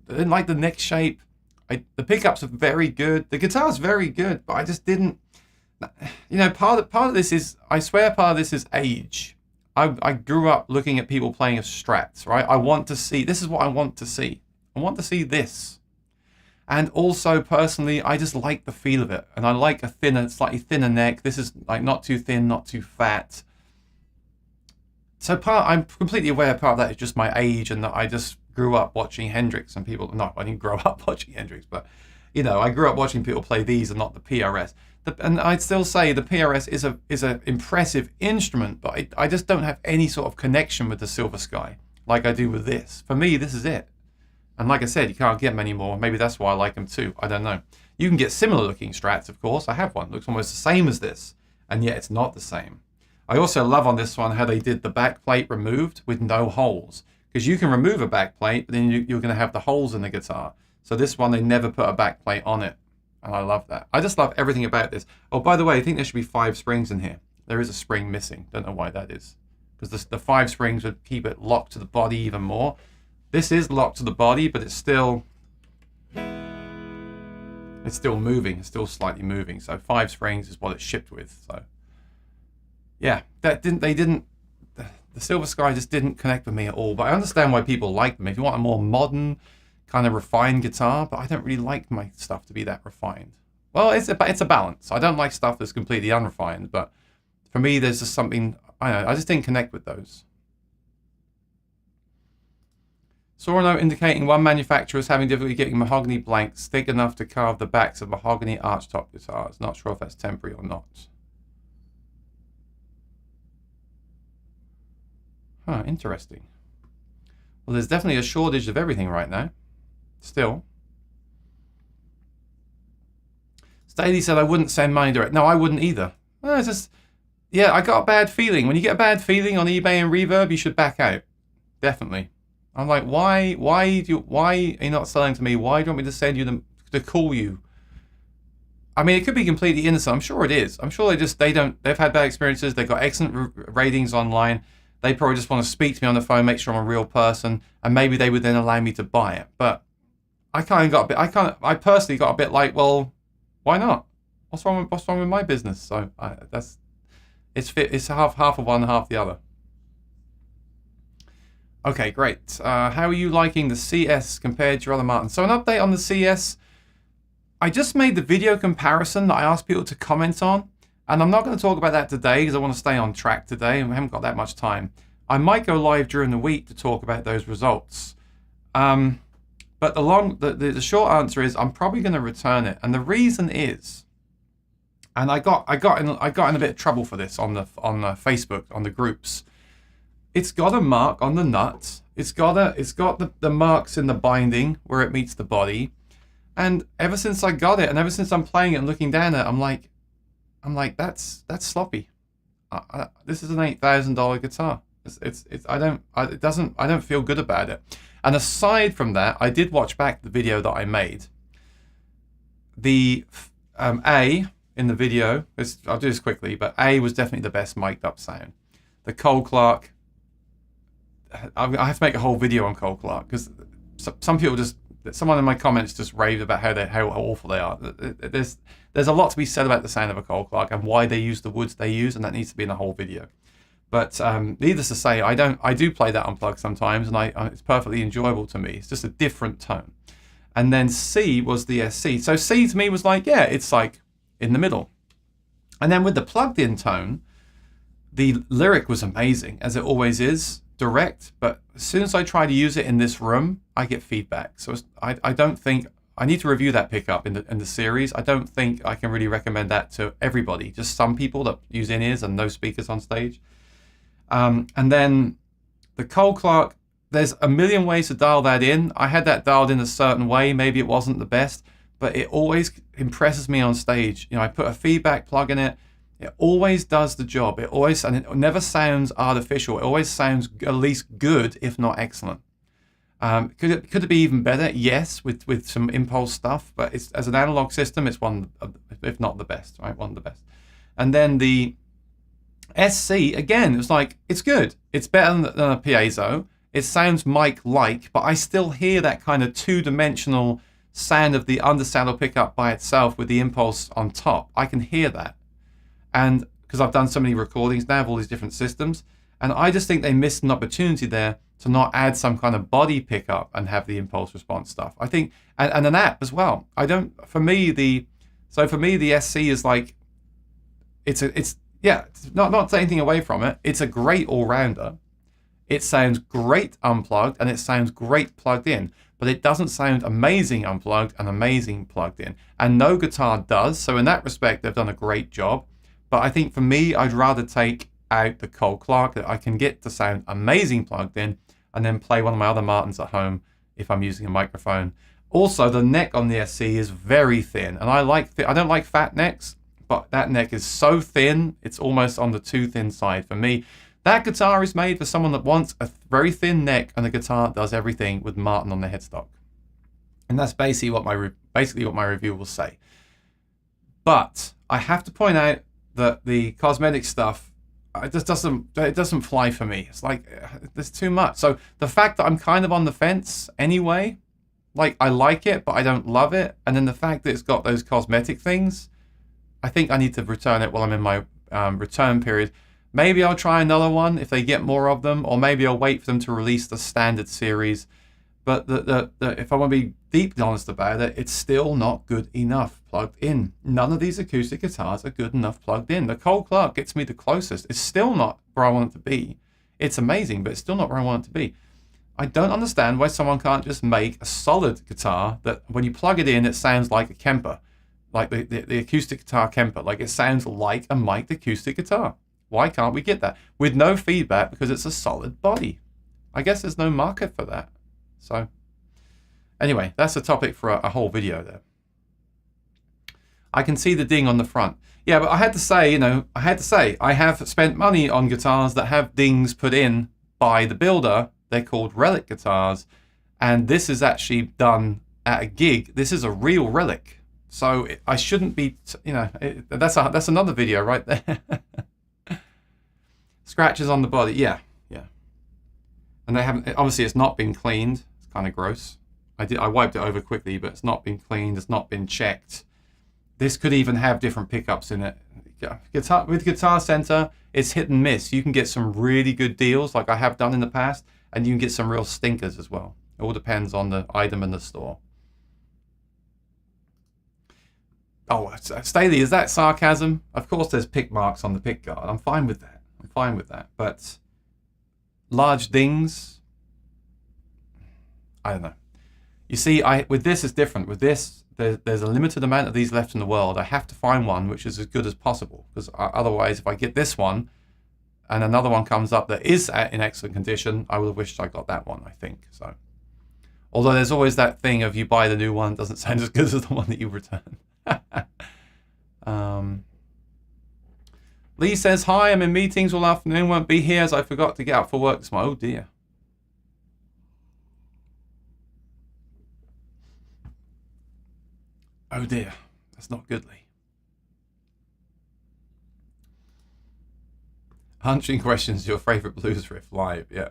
I didn't like the neck shape. The pickups are very good. The guitar's very good, but I just didn't, you know, part of this is, I swear part of this is age. I grew up looking at people playing a Strats, right? I want to see, this is what I want to see. I want to see this. And also, personally, I just like the feel of it. And I like a thinner, slightly thinner neck. This is like not too thin, not too fat. So I'm completely aware part of that is just my age and that I just grew up watching Hendrix and people, no, I didn't grow up watching Hendrix, but you know, I grew up watching people play these and not the PRS. And I'd still say the PRS is a impressive instrument, but I just don't have any sort of connection with the Silver Sky like I do with this. For me, this is it. And like I said, you can't get many more. Maybe that's why I like them too. I don't know. You can get similar looking Strats, of course. I have one. Looks almost the same as this, and yet it's not the same. I also love on this one how they did the back plate removed with no holes. Because you can remove a back plate, but then you're going to have the holes in the guitar. So this one, they never put a back plate on it. And I love that. I just love everything about this. Oh, by the way, I think there should be 5 springs in here. There is a spring missing. Don't know why that is. Because the 5 springs would keep it locked to the body even more. This is locked to the body, but it's still moving. It's still slightly moving. So 5 springs is what it's shipped with. So yeah, the Silver Sky just didn't connect with me at all. But I understand why people like them. If you want a more modern, kind of refined guitar, but I don't really like my stuff to be that refined. Well, it's a balance. I don't like stuff that's completely unrefined, but for me, there's just something, I don't know, I just didn't connect with those. Saw a note indicating one manufacturer is having difficulty getting mahogany blanks thick enough to carve the backs of mahogany archtop guitars. Not sure if that's temporary or not. Huh, interesting. Well, there's definitely a shortage of everything right now. Still. Staley said I wouldn't send money direct. No, I wouldn't either. Well, it's just, yeah, I got a bad feeling. When you get a bad feeling on eBay and Reverb, you should back out. Definitely. I'm like, why are you not selling to me? Why do you want me to send you to call you? I mean, it could be completely innocent. I'm sure it is. I'm sure they've had bad experiences. They've got excellent ratings online. They probably just want to speak to me on the phone, make sure I'm a real person, and maybe they would then allow me to buy it. But I personally got a bit like, well, why not? What's wrong with my business? So it's half of one, half the other. Okay, great. How are you liking the CS compared to your other Martins? So an update on the CS. I just made the video comparison that I asked people to comment on. And I'm not going to talk about that today because I want to stay on track today and we haven't got that much time. I might go live during the week to talk about those results. But But the short answer is I'm probably going to return it, and the reason is, and I got in a bit of trouble for this on the Facebook, on the groups. It's got a mark on the nut. It's got the marks in the binding where it meets the body. And ever since I got it, and ever since I'm playing it and looking down at it, I'm like that's sloppy. This is an $8,000 guitar. I don't feel good about it. And aside from that, I did watch back the video that I made. The A in the video, I'll do this quickly, but A was definitely the best mic'd up sound. The Cole Clark, I have to make a whole video on Cole Clark because some people someone in my comments just raved about how awful they are. There's a lot to be said about the sound of a Cole Clark and why they use the woods they use, and that needs to be in a whole video. But needless to say, I do play that unplugged sometimes, and it's perfectly enjoyable to me. It's just a different tone. And then C was the SC. So C to me was like, yeah, it's like in the middle. And then with the plugged-in tone, the lyric was amazing, as it always is, direct. But as soon as I try to use it in this room, I get feedback. So I don't think I need to review that pickup in the series. I don't think I can really recommend that to everybody. Just some people that use in-ears and no speakers on stage. And then the Cole Clark, there's a million ways to dial that in. I had that dialed in a certain way. Maybe it wasn't the best, but it always impresses me on stage. You know, I put a feedback plug in it. It always does the job. And it never sounds artificial. It always sounds at least good, if not excellent. Could it be even better? Yes, with some impulse stuff, but as an analog system, it's one of, if not the best, right? One of the best. And then the SC, again, it's like, it's good. It's better than a piezo. It sounds mic-like, but I still hear that kind of two-dimensional sound of the undersaddle pickup by itself with the impulse on top. I can hear that. And because I've done so many recordings now of all these different systems, and I just think they missed an opportunity there to not add some kind of body pickup and have the impulse response stuff. I think, and an app as well. For me, the SC is like, not take anything away from it. It's a great all-rounder. It sounds great unplugged and it sounds great plugged in, but it doesn't sound amazing unplugged and amazing plugged in. And no guitar does. So in that respect, they've done a great job. But I think for me, I'd rather take out the Cole Clark that I can get to sound amazing plugged in and then play one of my other Martins at home if I'm using a microphone. Also, the neck on the SC is very thin, and I don't like fat necks, but that neck is so thin, it's almost on the too thin side for me. That guitar is made for someone that wants a very thin neck and a guitar that does everything with Martin on the headstock. And that's basically what my review will say. But I have to point out that the cosmetic stuff, it doesn't fly for me. It's like, there's too much. So the fact that I'm kind of on the fence anyway, like I like it, but I don't love it. And then the fact that it's got those cosmetic things, I think I need to return it while I'm in my return period. Maybe I'll try another one if they get more of them, or maybe I'll wait for them to release the standard series. But if I want to be deeply honest about it, it's still not good enough plugged in. None of these acoustic guitars are good enough plugged in. The Cole Clark gets me the closest. It's still not where I want it to be. It's amazing, but it's still not where I want it to be. I don't understand why someone can't just make a solid guitar that when you plug it in, it sounds like a Kemper, like the acoustic guitar Kemper. Like it sounds like a mic'd acoustic guitar. Why can't we get that? With no feedback because it's a solid body. I guess there's no market for that. So anyway, that's a topic for a whole video there. I can see the ding on the front. Yeah, but I had to say, I have spent money on guitars that have dings put in by the builder. They're called relic guitars. And this is actually done at a gig. This is a real relic. So I shouldn't be, that's another video right there. Scratches on the body, yeah. And they haven't, obviously it's not been cleaned. It's kind of gross. I wiped it over quickly, but it's not been cleaned. It's not been checked. This could even have different pickups in it. With Guitar Center, it's hit and miss. You can get some really good deals like I have done in the past, and you can get some real stinkers as well. It all depends on the item in the store. Oh, Staley, is that sarcasm? Of course there's pick marks on the pick guard. I'm fine with that. But large dings, I don't know. You see, with this it's different. With this, there's a limited amount of these left in the world. I have to find one which is as good as possible, because otherwise, if I get this one and another one comes up that is in excellent condition, I would have wished I got that one, I think. So, although there's always that thing of you buy the new one, it doesn't sound as good as the one that you return. Lee says, hi, I'm in meetings all afternoon, won't be here as I forgot to get up for work this morning. Oh dear. Oh dear, that's not good, Lee. Answering questions, your favourite blues riff live, yeah.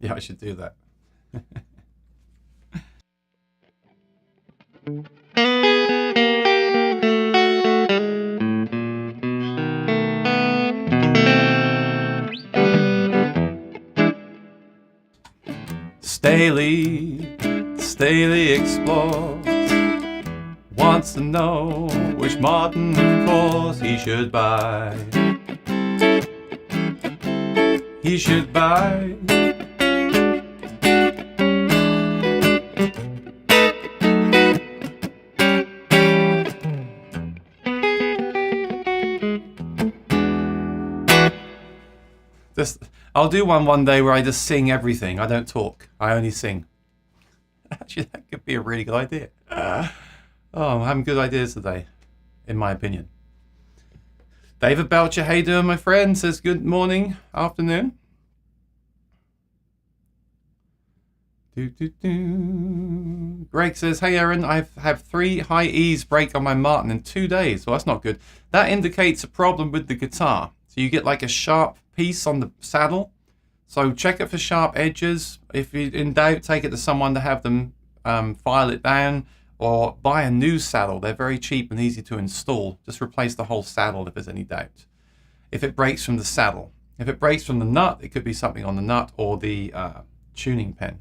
Yeah, I should do that. Staley explores, wants to know which Martin course he should buy. He should buy. I'll do one day where I just sing everything. I don't talk. I only sing. Actually, that could be a really good idea. Oh, I'm having good ideas today, in my opinion. David Belcher, how you doing, my friend? Says good morning, afternoon. Greg says, hey Aaron, I have 3 high E's break on my Martin in 2 days. Well, that's not good. That indicates a problem with the guitar. So you get like a sharp piece on the saddle. So check it for sharp edges. If you're in doubt, take it to someone to have them file it down, or buy a new saddle. They're very cheap and easy to install. Just replace the whole saddle if there's any doubt. If it breaks from the saddle. If it breaks from the nut, it could be something on the nut or the tuning peg.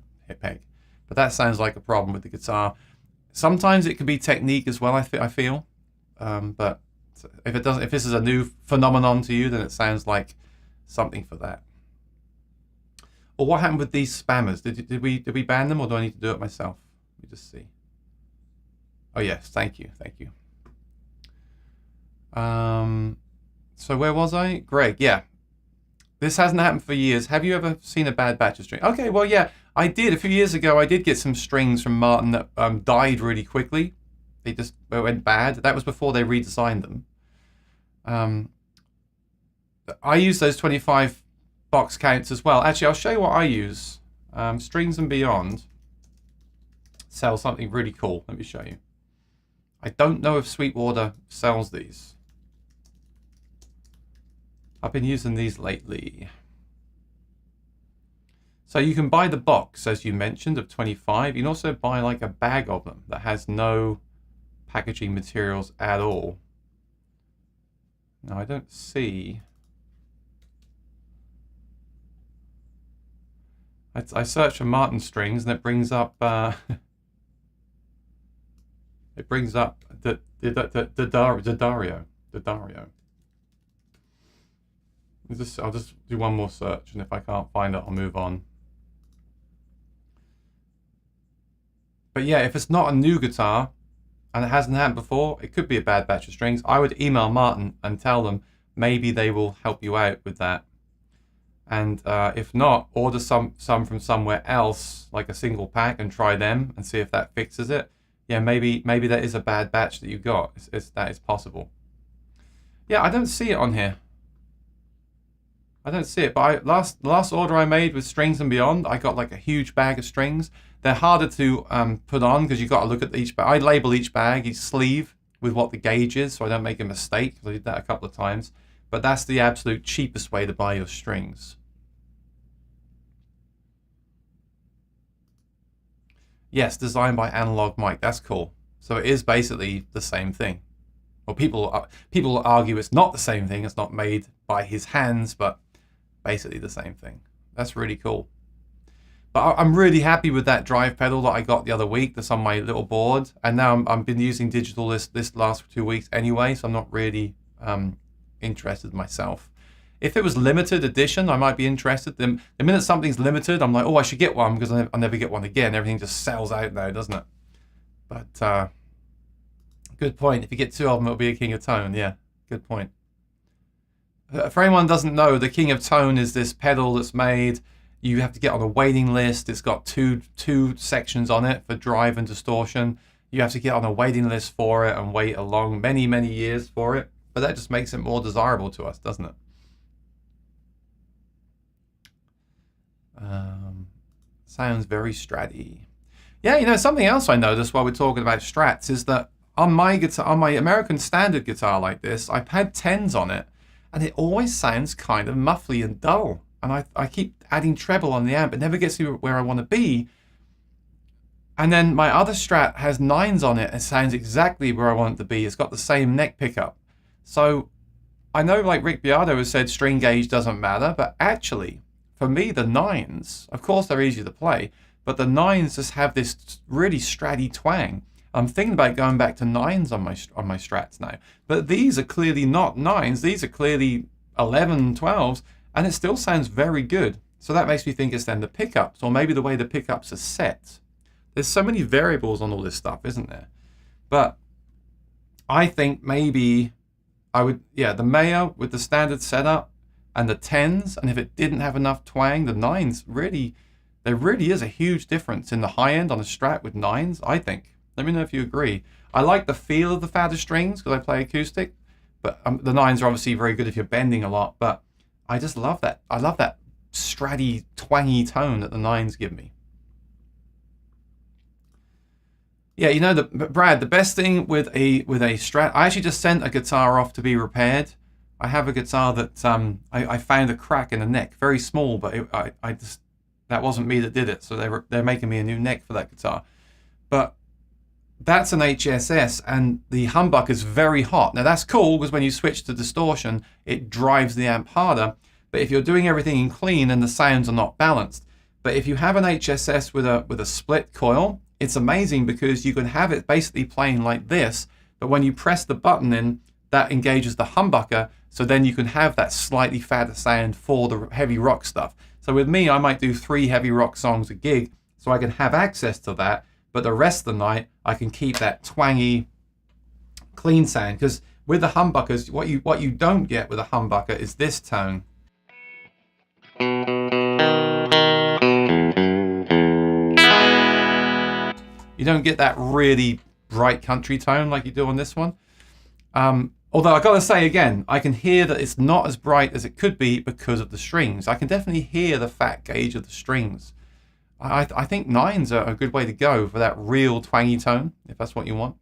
But that sounds like a problem with the guitar. Sometimes it could be technique as well, I feel. But if this is a new phenomenon to you, then it sounds like something for that. Or what happened with these spammers? Did we ban them, or do I need to do it myself? Let me just see. Oh yes, thank you. So where was I? Greg, yeah. This hasn't happened for years. Have you ever seen a bad batch of strings? Okay, well, yeah, I did. A few years ago, I did get some strings from Martin that died really quickly. They just went bad. That was before they redesigned them. I use those 25 box counts as well. Actually, I'll show you what I use. Strings and Beyond sells something really cool. Let me show you. I don't know if Sweetwater sells these. I've been using these lately. So you can buy the box, as you mentioned, of 25. You can also buy like a bag of them that has no packaging materials at all. Now I don't see. I search for Martin strings and it brings up the Dario. I'll just do one more search, and if I can't find it, I'll move on. But yeah, if it's not a new guitar and it hasn't happened before, it could be a bad batch of strings. I would email Martin and tell them maybe they will help you out with that. And if not, order some from somewhere else, like a single pack, and try them and see if that fixes it. Yeah, maybe that is a bad batch that you got. That is possible. Yeah, I don't see it on here. I don't see it, but the last order I made with Strings and Beyond, I got like a huge bag of strings. They're harder to put on because you've got to look at each bag. I label each bag, each sleeve, with what the gauge is, so I don't make a mistake. I did that a couple of times. But that's the absolute cheapest way to buy your strings. Yes, designed by Analog Mike. That's cool. So it is basically the same thing. Well, people argue it's not the same thing. It's not made by his hands, but basically the same thing. That's really cool. But I'm really happy with that drive pedal that I got the other week. That's on my little board, and now I've been using digital this last 2 weeks anyway, so I'm not really interested myself. If it was limited edition, I might be interested. The minute something's limited, I'm like, oh, I should get one because I'll never get one again. Everything just sells out now, doesn't it? But good point. If you get 2 of them, it'll be a King of Tone. Yeah, good point. For anyone who doesn't know, the King of Tone is this pedal that's made. You have to get on a waiting list. It's got two sections on it for drive and distortion. You have to get on a waiting list for it and wait a long, many years for it. But that just makes it more desirable to us, doesn't it? Sounds very stratty. Yeah, you know, something else I noticed while we're talking about strats is that on my guitar, on my American standard guitar like this, I've had 10s on it, and it always sounds kind of muffly and dull. And I keep adding treble on the amp, it never gets to where I want to be. And then my other Strat has 9s on it and sounds exactly where I want it to be. It's got the same neck pickup. So I know, like Rick Beato has said, string gauge doesn't matter, but actually, for me, the 9s, of course they're easy to play, but the 9s just have this really stratty twang. I'm thinking about going back to 9s on my Strats now. But these are clearly not 9s. These are clearly 11, 12s, and it still sounds very good. So that makes me think it's then the pickups, or maybe the way the pickups are set. There's so many variables on all this stuff, isn't there? But I think maybe I would, yeah, the Mayer with the standard setup and the 10s, and if it didn't have enough twang, the 9s really, there really is a huge difference in the high end on a Strat with 9s, I think. Let me know if you agree. I like the feel of the fatter strings because I play acoustic, but the 9s are obviously very good if you're bending a lot, but I just love that. I love that stratty, twangy tone that the 9s give me. Yeah, you know, Brad, the best thing with a Strat, I actually just sent a guitar off to be repaired. I have a guitar that I found a crack in the neck, very small, but I just, that wasn't me that did it. So they're making me a new neck for that guitar. But that's an HSS, and the humbucker is very hot. Now that's cool because when you switch to distortion, it drives the amp harder. But if you're doing everything in clean, and the sounds are not balanced. But if you have an HSS with a split coil, it's amazing because you can have it basically playing like this, but when you press the button in, that engages the humbucker, so then you can have that slightly fatter sound for the heavy rock stuff. So with me, I might do 3 heavy rock songs a gig, so I can have access to that, but the rest of the night, I can keep that twangy, clean sound, because with the humbuckers, what you don't get with a humbucker is this tone. You don't get that really bright country tone like you do on this one. Although I gotta say again, I can hear that it's not as bright as it could be because of the strings. I can definitely hear the fat gauge of the strings. I think 9s are a good way to go for that real twangy tone, if that's what you want.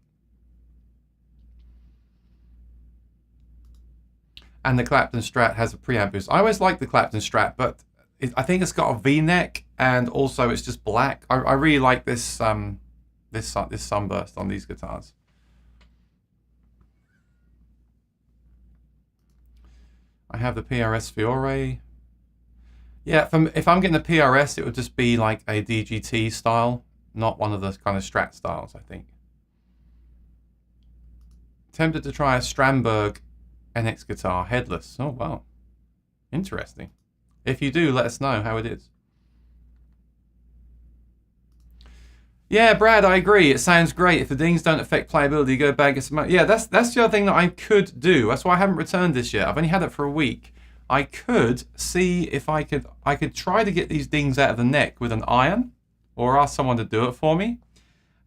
And the Clapton Strat has a preamp boost. I always like the Clapton Strat, but I think it's got a V-neck, and also it's just black. I really like this this sunburst on these guitars. I have the PRS Fiore. Yeah, if I'm getting a PRS, it would just be like a DGT style, not one of the kind of Strat styles, I think. Tempted to try a Strandberg NX guitar, headless. Oh, wow. Interesting. If you do, let us know how it is. Yeah, Brad, I agree. It sounds great. If the dings don't affect playability, go back and some. Yeah, that's the other thing that I could do. That's why I haven't returned this yet. I've only had it for a week. I could see if I could try to get these dings out of the neck with an iron, or ask someone to do it for me,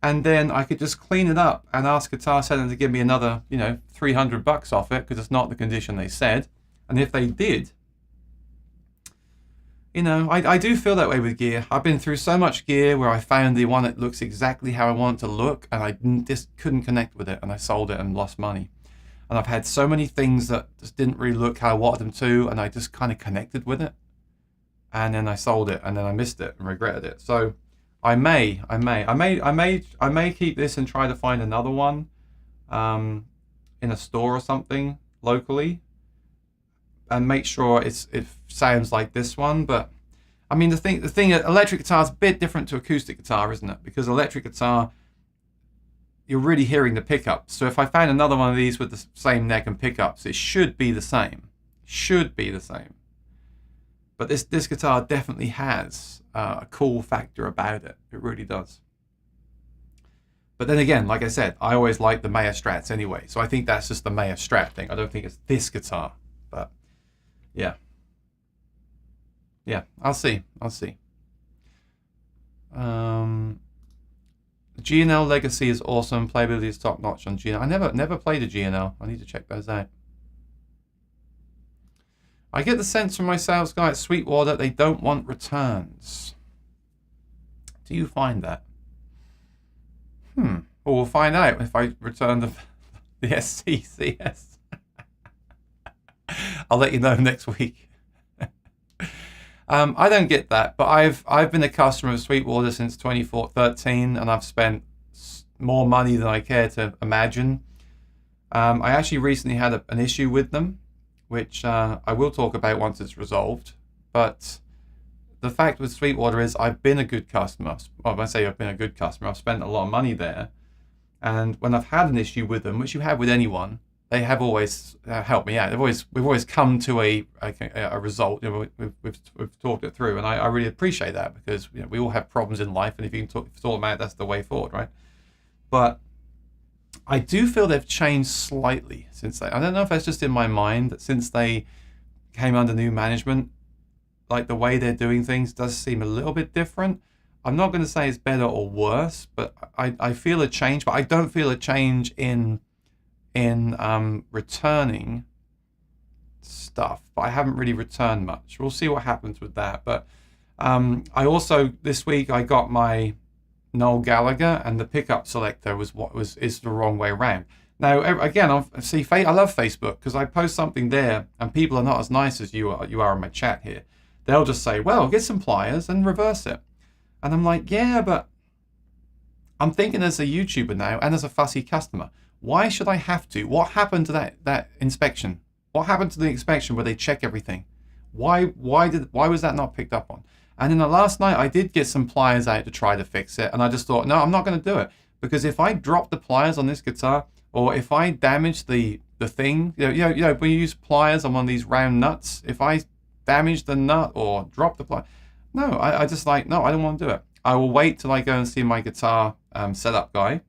and then I could just clean it up and ask Guitar Center to give me another, you know, $300 off it because it's not the condition they said. And if they did, you know, I do feel that way with gear. I've been through so much gear where I found the one that looks exactly how I want it to look, and I just couldn't connect with it, and I sold it and lost money. And I've had so many things that just didn't really look how I wanted them to, and I just kind of connected with it, and then I sold it, and then I missed it and regretted it. So I may keep this and try to find another one in a store or something locally, and make sure it sounds like this one. But I mean, the thing, electric guitar is a bit different to acoustic guitar, isn't it? Because electric guitar, you're really hearing the pickups. So if I found another one of these with the same neck and pickups, it should be the same. Should be the same. But this guitar definitely has a cool factor about it. It really does. But then again, like I said, I always like the Maya Strats anyway. So I think that's just the Maya Strat thing. I don't think it's this guitar. But yeah. Yeah, I'll see. The G&L Legacy is awesome. Playability is top notch on G&L. I never played a G&L. I need to check those out. I get the sense from my sales guy at Sweetwater they don't want returns. Do you find that? Well, we'll find out if I return the SCCS. I'll let you know next week. I don't get that, but I've been a customer of Sweetwater since 2013, and I've spent more money than I care to imagine. I actually recently had an issue with them, which I will talk about once it's resolved. But the fact with Sweetwater is I've been a good customer. Well, when I say I've been a good customer, I've spent a lot of money there. And when I've had an issue with them, which you have with anyone, they have always helped me out. We've always come to a result. You know, we've talked it through, and I really appreciate that, because you know, we all have problems in life, and if you can sort them out, that's the way forward, right? But I do feel they've changed slightly since I don't know if that's just in my mind, that since they came under new management, like the way they're doing things does seem a little bit different. I'm not going to say it's better or worse, but I feel a change, but I don't feel a change in returning stuff. But I haven't really returned much. We'll see what happens with that. But I also, this week, I got my Noel Gallagher, and the pickup selector is the wrong way around. Now, again, I love Facebook, because I post something there, and people are not as nice as you are in my chat here. They'll just say, well, get some pliers and reverse it. And I'm like, yeah, but I'm thinking as a YouTuber now and as a fussy customer, why should I have to? What happened to that inspection? What happened to the inspection where they check everything? Why was that not picked up on? And then last night I did get some pliers out to try to fix it, and I just thought, no, I'm not going to do it, because if I drop the pliers on this guitar, or if I damage the thing, you know, when you use pliers on one of these round nuts, if I damage the nut or drop the pliers, no, I just like, no, I don't want to do it. I will wait till I go and see my guitar setup guy.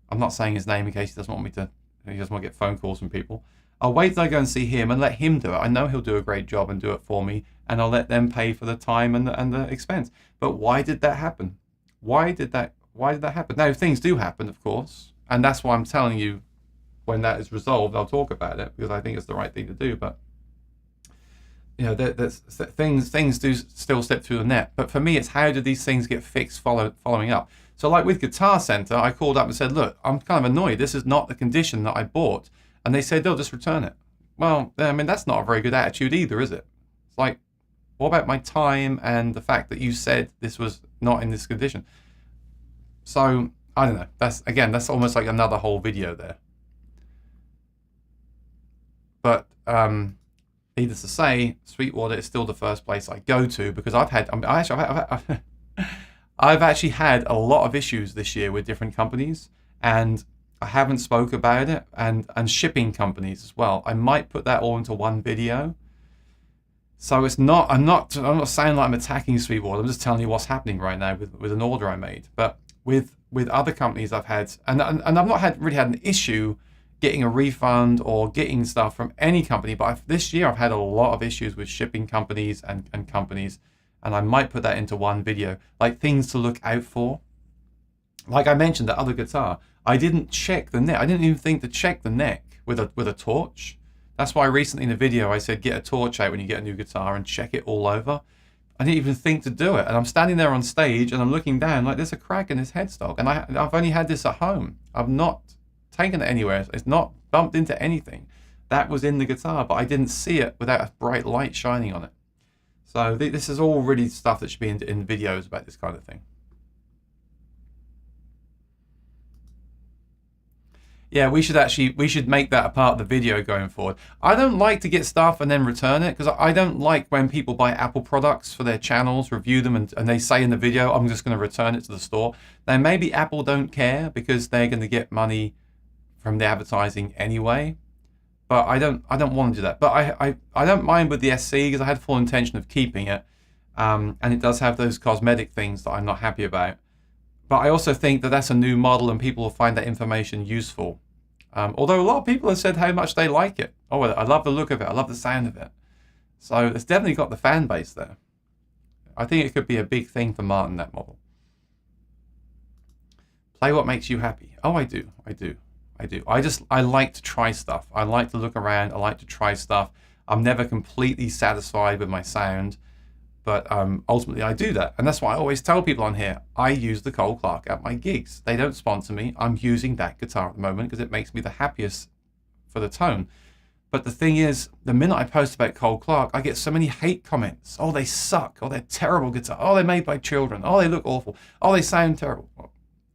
I'm not saying his name in case he doesn't want to get phone calls from people. I'll wait till I go and see him and let him do it. I know he'll do a great job and do it for me, and I'll let them pay for the time and the expense. But why did that happen? Why did that happen? Now, things do happen, of course, and that's why I'm telling you, when that is resolved, I'll talk about it, because I think it's the right thing to do. But you know, things do still slip through the net. But for me, it's how do these things get fixed following up? So like with Guitar Center, I called up and said, look, I'm kind of annoyed. This is not the condition that I bought. And they said, they'll just return it. Well, I mean, that's not a very good attitude either, is it? It's like, what about my time and the fact that you said this was not in this condition? So, I don't know. That's almost like another whole video there. But needless to say, Sweetwater is still the first place I go to, because I've actually had a lot of issues this year with different companies, and I haven't spoke about it, and shipping companies as well. I might put that all into one video. So I'm not saying like I'm attacking Sweetwater. I'm just telling you what's happening right now with an order I made. But with other companies I've had, and I've not really had an issue getting a refund or getting stuff from any company, but this year I've had a lot of issues with shipping companies and companies, and I might put that into one video, like things to look out for. Like I mentioned, that other guitar, I didn't check the neck. I didn't even think to check the neck with a torch. That's why recently in the video I said get a torch out when you get a new guitar and check it all over. I didn't even think to do it, and I'm standing there on stage and I'm looking down like there's a crack in this headstock, and I've only had this at home. I've not taken it anywhere. It's not bumped into anything. That was in the guitar, but I didn't see it without a bright light shining on it. So this is all really stuff that should be in videos about this kind of thing. Yeah, we should make that a part of the video going forward. I don't like to get stuff and then return it, because I don't like when people buy Apple products for their channels, review them, and they say in the video, I'm just going to return it to the store. Now, maybe Apple don't care because they're going to get money from the advertising anyway. But I don't want to do that. But I don't mind with the SC because I had full intention of keeping it. And it does have those cosmetic things that I'm not happy about. But I also think that that's a new model and people will find that information useful. Although a lot of people have said how much they like it. Oh, I love the look of it. I love the sound of it. So it's definitely got the fan base there. I think it could be a big thing for Martin, that model. Play what makes you happy. Oh, I do. I like to try stuff. I like to look around. I like to try stuff. I'm never completely satisfied with my sound, but ultimately I do that. And that's why I always tell people on here, I use the Cole Clark at my gigs. They don't sponsor me. I'm using that guitar at the moment because it makes me the happiest for the tone. But the thing is, the minute I post about Cole Clark, I get so many hate comments. Oh, they suck. Oh, they're terrible guitar. Oh, they're made by children. Oh, they look awful. Oh, they sound terrible.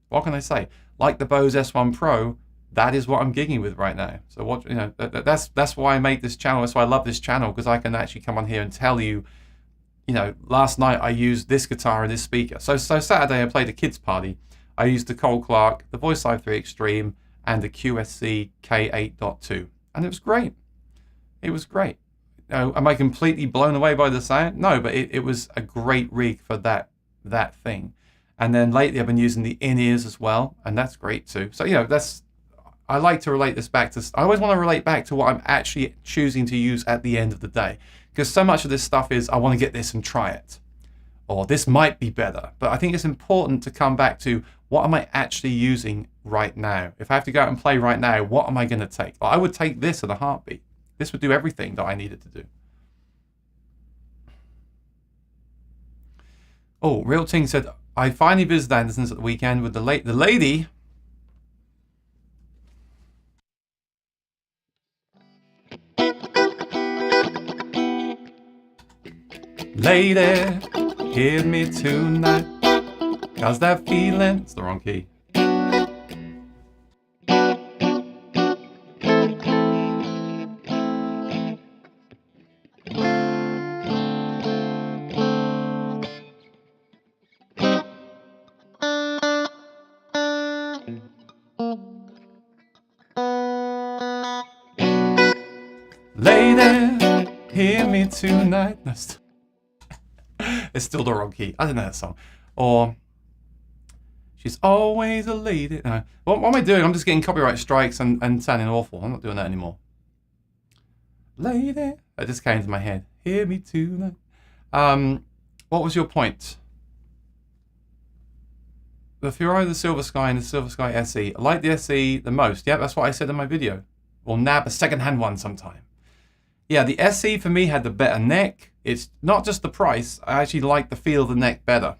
What can I say? Like the Bose S1 Pro, that is what I'm gigging with right now. So what, you know, that's why I make this channel. That's why I love this channel, because I can actually come on here and tell you, you know, last night I used this guitar and this speaker. So Saturday I played a kids party. I used the Cole Clark, the Voice Live 3 Extreme, and the QSC K8.2, and it was great. It was great. You know, am I completely blown away by the sound? No, but it was a great rig for that thing. And then lately I've been using the in-ears as well, and that's great too. So, you know, I like to relate this back to, I always want to relate back to what I'm actually choosing to use at the end of the day. Because so much of this stuff is, I want to get this and try it. Or this might be better. But I think it's important to come back to, what am I actually using right now? If I have to go out and play right now, what am I going to take? Well, I would take this in a heartbeat. This would do everything that I needed to do. Oh, Real Ting said, I finally visited Anderson's at the weekend with the lady. Lady, hear me tonight, 'cause that feeling, it's the wrong key. Lady, hear me tonight. It's still the wrong key. I don't know that song. Or, she's always a lady. No. What am I doing? I'm just getting copyright strikes and sounding awful. I'm not doing that anymore. Lady. That just came into my head. Hear me tonight. What was your point? The Fiore, the Silver Sky, and the Silver Sky SE. I like the SE the most. Yeah, that's what I said in my video. Or nab a second-hand one sometime. Yeah, the SE for me had the better neck. It's not just the price. I actually like the feel of the neck better.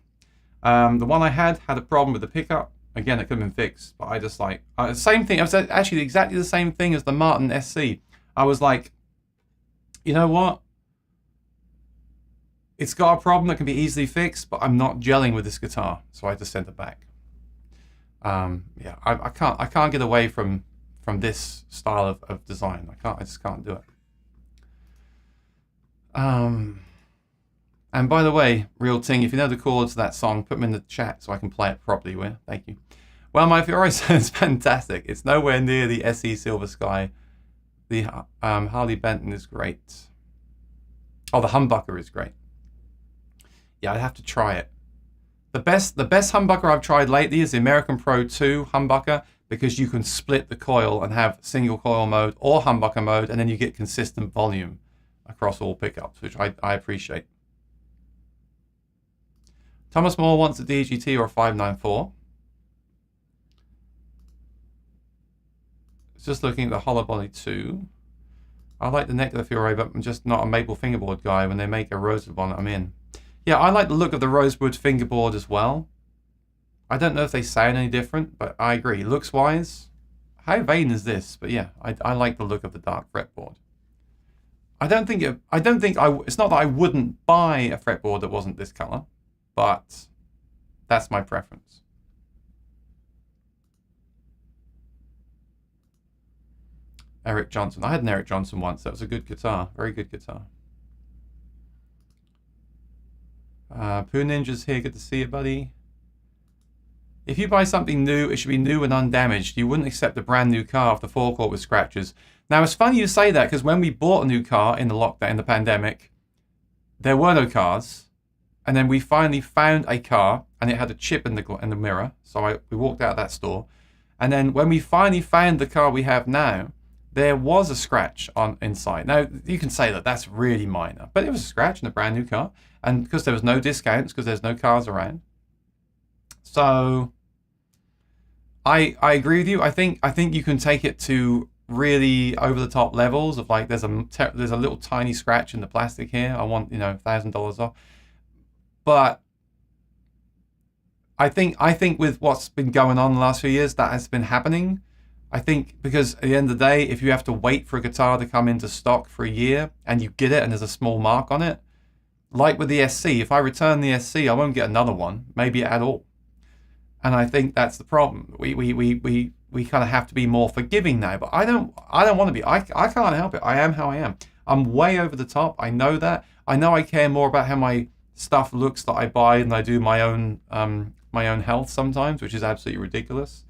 The one I had a problem with the pickup. Again, it could have been fixed, but I just like... same thing. I was actually exactly the same thing as the Martin SC. I was like, you know what? It's got a problem that can be easily fixed, but I'm not gelling with this guitar, so I just sent it back. Yeah, I can't get away from this style of design. I just can't do it. And by the way, Real Ting, if you know the chords to that song, put them in the chat so I can play it properly. Will, thank you. Well, my Fiore sounds fantastic. It's nowhere near the SE Silver Sky. The Harley Benton is great. Oh, the humbucker is great. Yeah, I'd have to try it. The best humbucker I've tried lately is the American Pro 2 humbucker, because you can split the coil and have single coil mode or humbucker mode, and then you get consistent volume across all pickups, which I appreciate. Thomas Moore wants a DGT or a 594. It's just looking at the hollow body 2. I like the neck of the Fiore, but I'm just not a maple fingerboard guy. When they make a rosewood one, I'm in. Yeah, I like the look of the rosewood fingerboard as well. I don't know if they sound any different, but I agree. Looks-wise, how vain is this? But yeah, I like the look of the dark fretboard. It's not that I wouldn't buy a fretboard that wasn't this color, but that's my preference. Eric Johnson. I had an Eric Johnson once. That was a good guitar. Very good guitar. Poo Ninja's here. Good to see you, buddy. If you buy something new, it should be new and undamaged. You wouldn't accept a brand new car off the forecourt with scratches. Now, it's funny you say that, because when we bought a new car in the lockdown, in the pandemic, there were no cars. And then we finally found a car, and it had a chip in the mirror. So we walked out of that store. And then when we finally found the car we have now, there was a scratch on inside. Now, you can say that that's really minor, but it was a scratch in a brand new car. And because there was no discounts, because there's no cars around. So I agree with you. I think you can take it to really over the top levels of like there's a little tiny scratch in the plastic here. I want $1,000 off. But I think with what's been going on the last few years, that has been happening. I think because at the end of the day, if you have to wait for a guitar to come into stock for a year and you get it and there's a small mark on it, like with the SC, if I return the SC, I won't get another one, maybe at all. And I think that's the problem. We kind of have to be more forgiving now, but I don't want to be. I can't help it. I am how I am. I'm way over the top. I know that. I know I care more about how my stuff looks that I buy than I do my own health sometimes, which is absolutely ridiculous.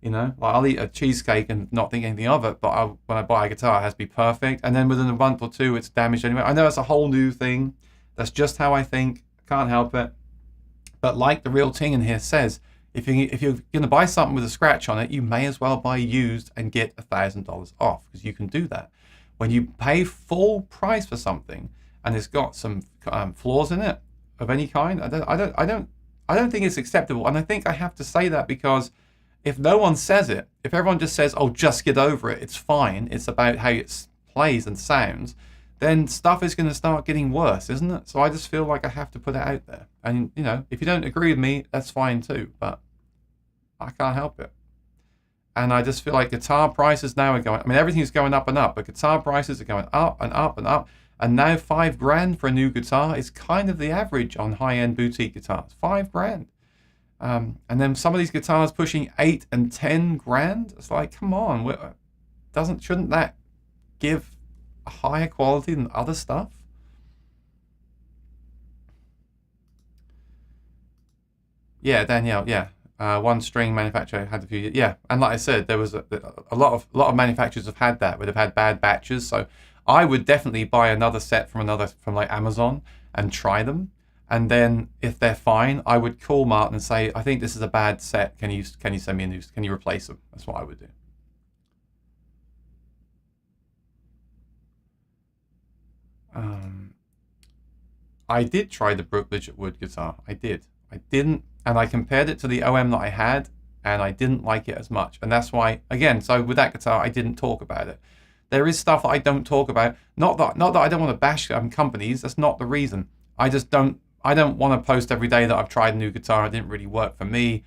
Like I'll eat a cheesecake and not think anything of it, but when I buy a guitar, it has to be perfect. And then within a month or two, it's damaged anyway. I know it's a whole new thing. That's just how I think. Can't help it. But like the real thing in here says, if you're going to buy something with a scratch on it, you may as well buy used and get $1,000 off, because you can do that. When you pay full price for something and it's got some flaws in it of any kind, I don't think it's acceptable. And I think I have to say that because if no one says it, if everyone just says, "Oh, just get over it, it's fine. It's about how it plays and sounds," then stuff is going to start getting worse, isn't it? So I just feel like I have to put it out there. And if you don't agree with me, that's fine too. But I can't help it. And I just feel like guitar prices now are going, everything's going up and up, but guitar prices are going up and up and up. And now $5,000 for a new guitar is kind of the average on high-end boutique guitars. $5,000. And then some of these guitars pushing $8,000 and $10,000. It's like, come on, shouldn't that give a higher quality than other stuff? Yeah, Danielle, yeah. One string manufacturer had a few years. Yeah, and like I said, there was a lot of manufacturers have had that, would have had bad batches. So I would definitely buy another set from like Amazon and try them. And then if they're fine, I would call Martin and say, "I think this is a bad set. Can you send me a new? Can you replace them?" That's what I would do. I did try the Brook Lidgett Wood guitar. I did. I didn't, and I compared it to the OM that I had, and I didn't like it as much. And that's why, again, so with that guitar, I didn't talk about it. There is stuff that I don't talk about. Not that I don't want to bash companies. That's not the reason. I just don't. I don't want to post every day that I've tried a new guitar. It didn't really work for me.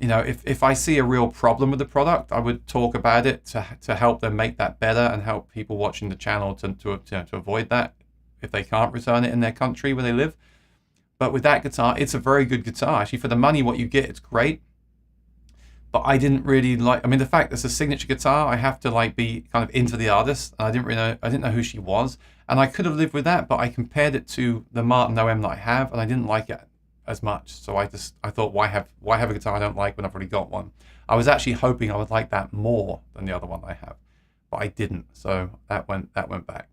If I see a real problem with the product, I would talk about it to help them make that better and help people watching the channel to avoid that if they can't return it in their country where they live. But with that guitar, it's a very good guitar. Actually, for the money, what you get, it's great. But I didn't really like. The fact it's a signature guitar, I have to be kind of into the artist. And I didn't know who she was, and I could have lived with that. But I compared it to the Martin OM that I have, and I didn't like it as much. So I thought, why have a guitar I don't like when I've already got one? I was actually hoping I would like that more than the other one I have, but I didn't. So that went back.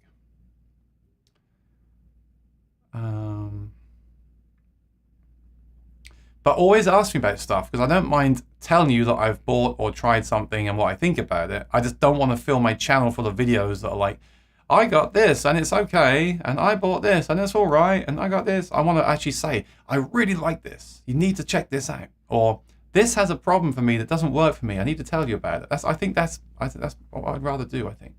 But always ask me about stuff, because I don't mind telling you that I've bought or tried something and what I think about it. I just don't want to fill my channel full of videos that are like, "I got this and it's okay, and I bought this and it's all right, and I got this." I want to actually say, "I really like this. You need to check this out." Or, "This has a problem for me that doesn't work for me. I need to tell you about it." I think that's what I'd rather do, I think.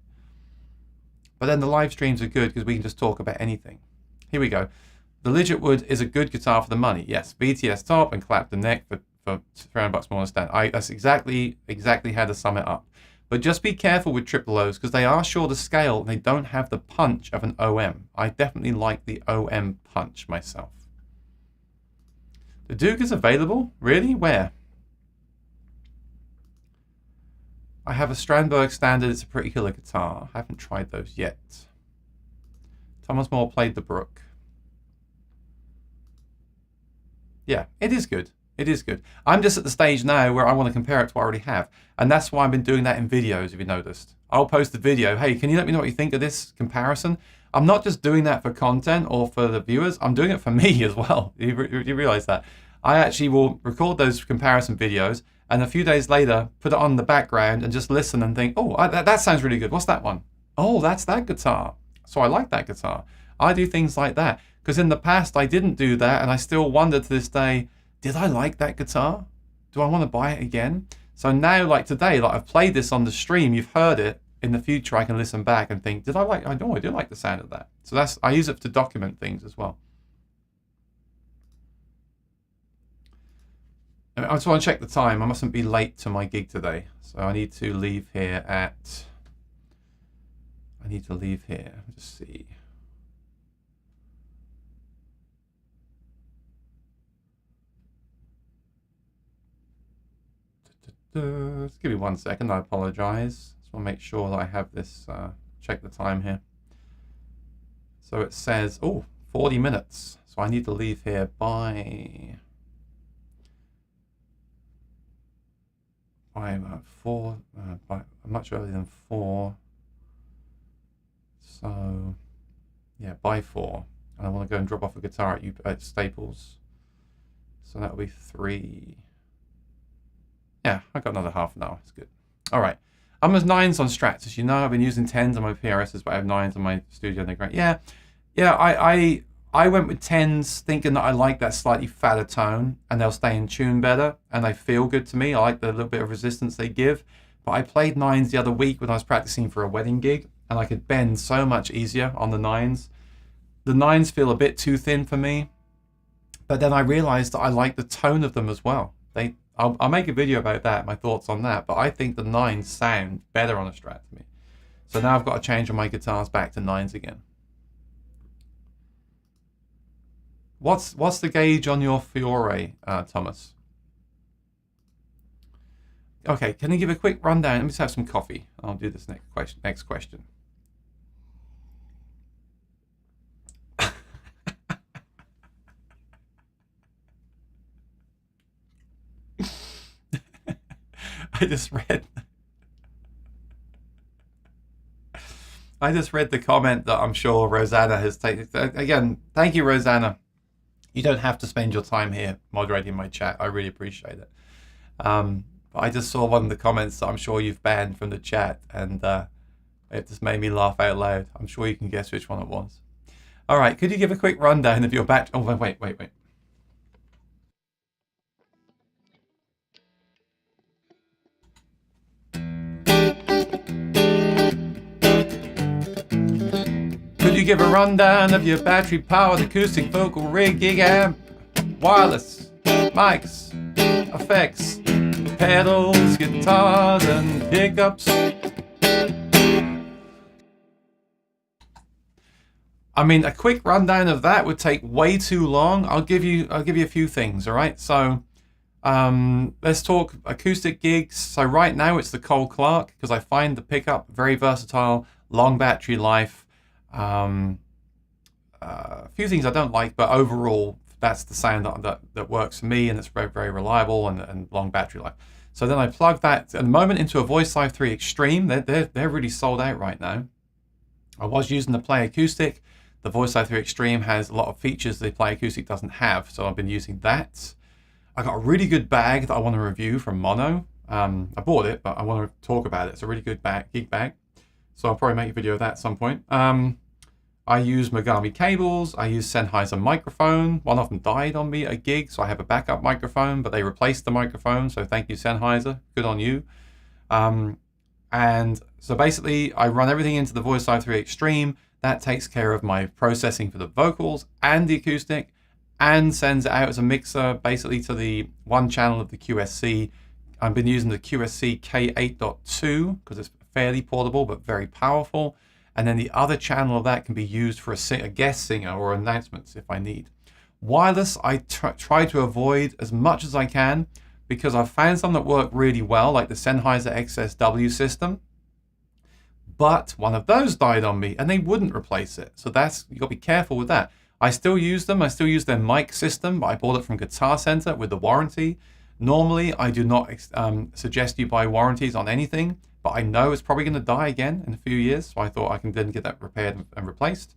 But then the live streams are good because we can just talk about anything. Here we go. The Lidgett Wood is a good guitar for the money. Yes, BTS top and Clapton neck for $300 more than stand. That's exactly how to sum it up. But just be careful with triple O's, because they are shorter scale and they don't have the punch of an OM. I definitely like the OM punch myself. The Duke is available? Really? Where? I have a Strandberg Standard. It's a pretty killer guitar. I haven't tried those yet. Thomas Moore played the Brook. Yeah, it is good. It is good. I'm just at the stage now where I want to compare it to what I already have. And that's why I've been doing that in videos, if you noticed. I'll post a video. Hey, can you let me know what you think of this comparison? I'm not just doing that for content or for the viewers. I'm doing it for me as well. You realize that? I actually will record those comparison videos and a few days later put it on the background and just listen and think, oh, that sounds really good. What's that one? Oh, that's that guitar. So I like that guitar. I do things like that. Because in the past, I didn't do that. And I still wonder to this day, did I like that guitar? Do I want to buy it again? So now, like today, like I've played this on the stream, you've heard it. In the future, I can listen back and think, I know I do like the sound of that. So I use it to document things as well. I just want to check the time. I mustn't be late to my gig today. So I need to leave here at, let's see. Just give me 1 second, I apologize. Just want to make sure that I have this, check the time here. So it says, 40 minutes. So I need to leave here by 4, much earlier than 4. So, yeah, by 4. And I want to go and drop off a guitar at Staples. So that'll be 3. Yeah, I've got another half an hour. It's good. All right. I'm as 9s on Strats, as you know. I've been using 10s on my PRSs, but I have 9s on my studio, and they're great. Yeah. I went with 10s thinking that I like that slightly fatter tone, and they'll stay in tune better, and they feel good to me. I like the little bit of resistance they give. But I played 9s the other week when I was practicing for a wedding gig, and I could bend so much easier on the 9s. The 9s feel a bit too thin for me, but then I realized that I like the tone of them as well. I'll make a video about that, my thoughts on that, but I think the 9s sound better on a Strat to me. So now I've got to change on my guitars back to 9s again. What's the gauge on your Fiore, Thomas? Okay, can you give a quick rundown? Let me just have some coffee. I'll do this next question. I just read the comment that I'm sure Rosanna has taken. Again, thank you, Rosanna. You don't have to spend your time here moderating my chat. I really appreciate it. But I just saw one of the comments that I'm sure you've banned from the chat, and it just made me laugh out loud. I'm sure you can guess which one it was. All right, could you give a quick rundown of your back? Oh, wait. Could you give a rundown of your battery-powered acoustic vocal rig, gig amp, wireless, mics, effects, pedals, guitars, and pickups? I mean, a quick rundown of that would take way too long. I'll give you a few things, all right? So let's talk acoustic gigs. So right now it's the Cole Clark, because I find the pickup very versatile, long battery life. A few things I don't like, but overall that's the sound that works for me, and it's very, very reliable and long battery life. So then I plug that at the moment into a Voice Live 3 Extreme. They're really sold out right now. I was using the Play Acoustic. The Voice Live 3 Extreme has a lot of features the Play Acoustic doesn't have, so I've been using that. I got a really good bag that I want to review from Mono. I bought it, but I want to talk about it. It's a really good gig bag. So I'll probably make a video of that at some point. I use Megami cables. I use Sennheiser microphone. One of them died on me at a gig, so I have a backup microphone, but they replaced the microphone, so thank you, Sennheiser. Good on you. And so basically, I run everything into the Voice Live 3 Extreme. That takes care of my processing for the vocals and the acoustic, and sends it out as a mixer, basically to the one channel of the QSC. I've been using the QSC K8.2 because it's fairly portable but very powerful. And then the other channel of that can be used for a guest singer or announcements if I need. Wireless, I try to avoid as much as I can, because I've found some that work really well, like the Sennheiser XSW system. But one of those died on me and they wouldn't replace it. So you've got to be careful with that. I still use them. I still use their mic system, but I bought it from Guitar Center with the warranty. Normally, I do not suggest you buy warranties on anything, but I know it's probably going to die again in a few years, so I thought I can then get that repaired and replaced.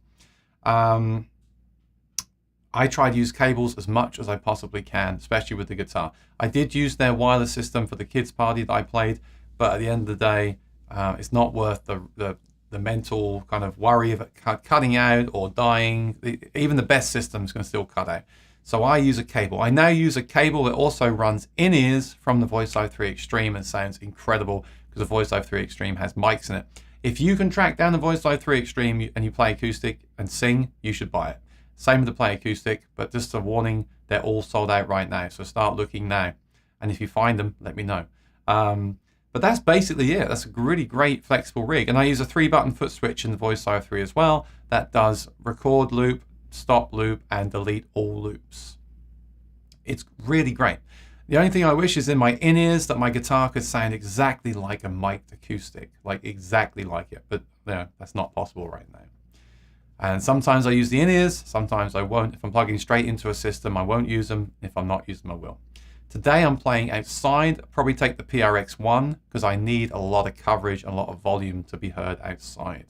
I try to use cables as much as I possibly can, especially with the guitar. I did use their wireless system for the kids' party that I played, but at the end of the day, it's not worth the mental kind of worry of it cutting out or dying. Even the best systems can still cut out. So I use a cable. I now use a cable that also runs in-ears from the Voice Live 3 Extreme and sounds incredible because the Voice Live 3 Extreme has mics in it. If you can track down the Voice Live 3 Extreme and you play acoustic and sing, you should buy it. Same with the Play Acoustic, but just a warning, they're all sold out right now. So start looking now. And if you find them, let me know. But that's basically it. That's a really great flexible rig. And I use a 3-button foot switch in the Voice Live 3 as well. That does record loop, stop loop, and delete all loops. It's really great. The only thing I wish is in my in-ears that my guitar could sound exactly like a mic'd acoustic, like exactly like it. But that's not possible right now. And sometimes I use the in-ears, sometimes I won't. If I'm plugging straight into a system, I won't use them. If I'm not using them, I will. Today I'm playing outside. I'll probably take the PRX1 because I need a lot of coverage and a lot of volume to be heard outside.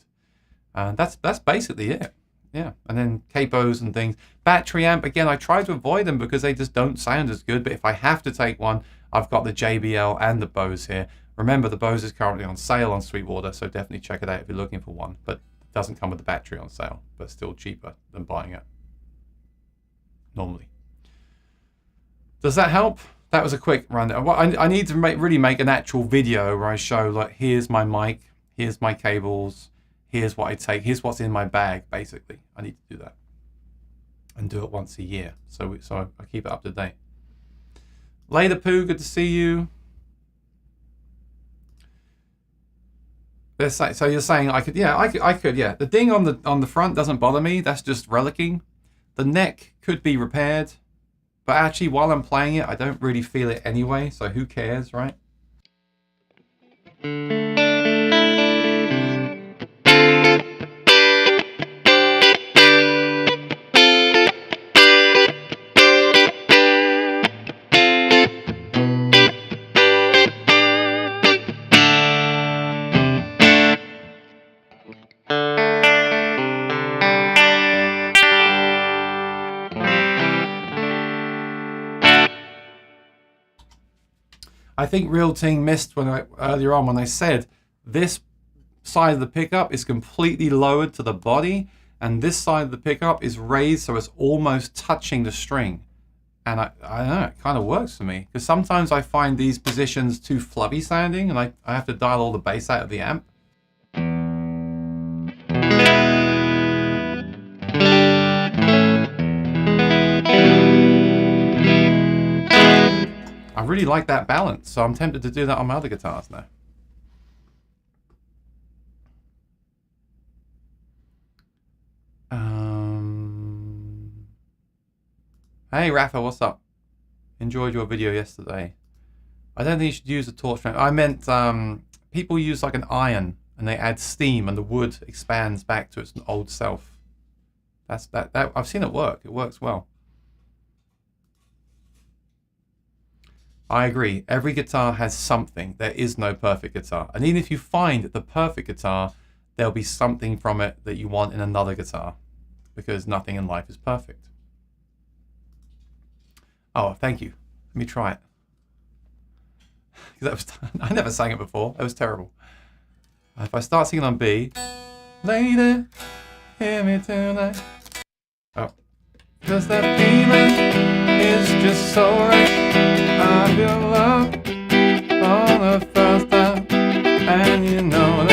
And that's basically it. Yeah, and then capos and things. Battery amp, again, I try to avoid them because they just don't sound as good. But if I have to take one, I've got the JBL and the Bose here. Remember, the Bose is currently on sale on Sweetwater, so definitely check it out if you're looking for one. But it doesn't come with the battery on sale, but still cheaper than buying it normally. Does that help? That was a quick rundown. I need to really make an actual video where I show, like, here's my mic, here's my cables, here's what I take, here's what's in my bag, basically. I need to do that and do it once a year. So I keep it up to date. Later, Pooh, good to see you. So you're saying I could, yeah, I could, yeah. The ding on the front doesn't bother me. That's just relicking. The neck could be repaired. But actually, while I'm playing it, I don't really feel it anyway, so who cares, right? I think Real Ting missed earlier on when I said this side of the pickup is completely lowered to the body and this side of the pickup is raised so it's almost touching the string. And I don't know, it kind of works for me because sometimes I find these positions too flubby sounding and I have to dial all the bass out of the amp. I really like that balance, so I'm tempted to do that on my other guitars now. Hey Rafa, what's up? Enjoyed your video yesterday. I don't think you should use a torch flame. I meant people use like an iron and they add steam and the wood expands back to its old self. That I've seen it work. It works well. I agree. Every guitar has something. There is no perfect guitar. And even if you find the perfect guitar, there'll be something from it that you want in another guitar because nothing in life is perfect. Oh, thank you. Let me try it. I never sang it before. It was terrible. If I start singing on B, lady, hear me tonight. Oh, because that feeling is just so right. I feel love for the first time, and you know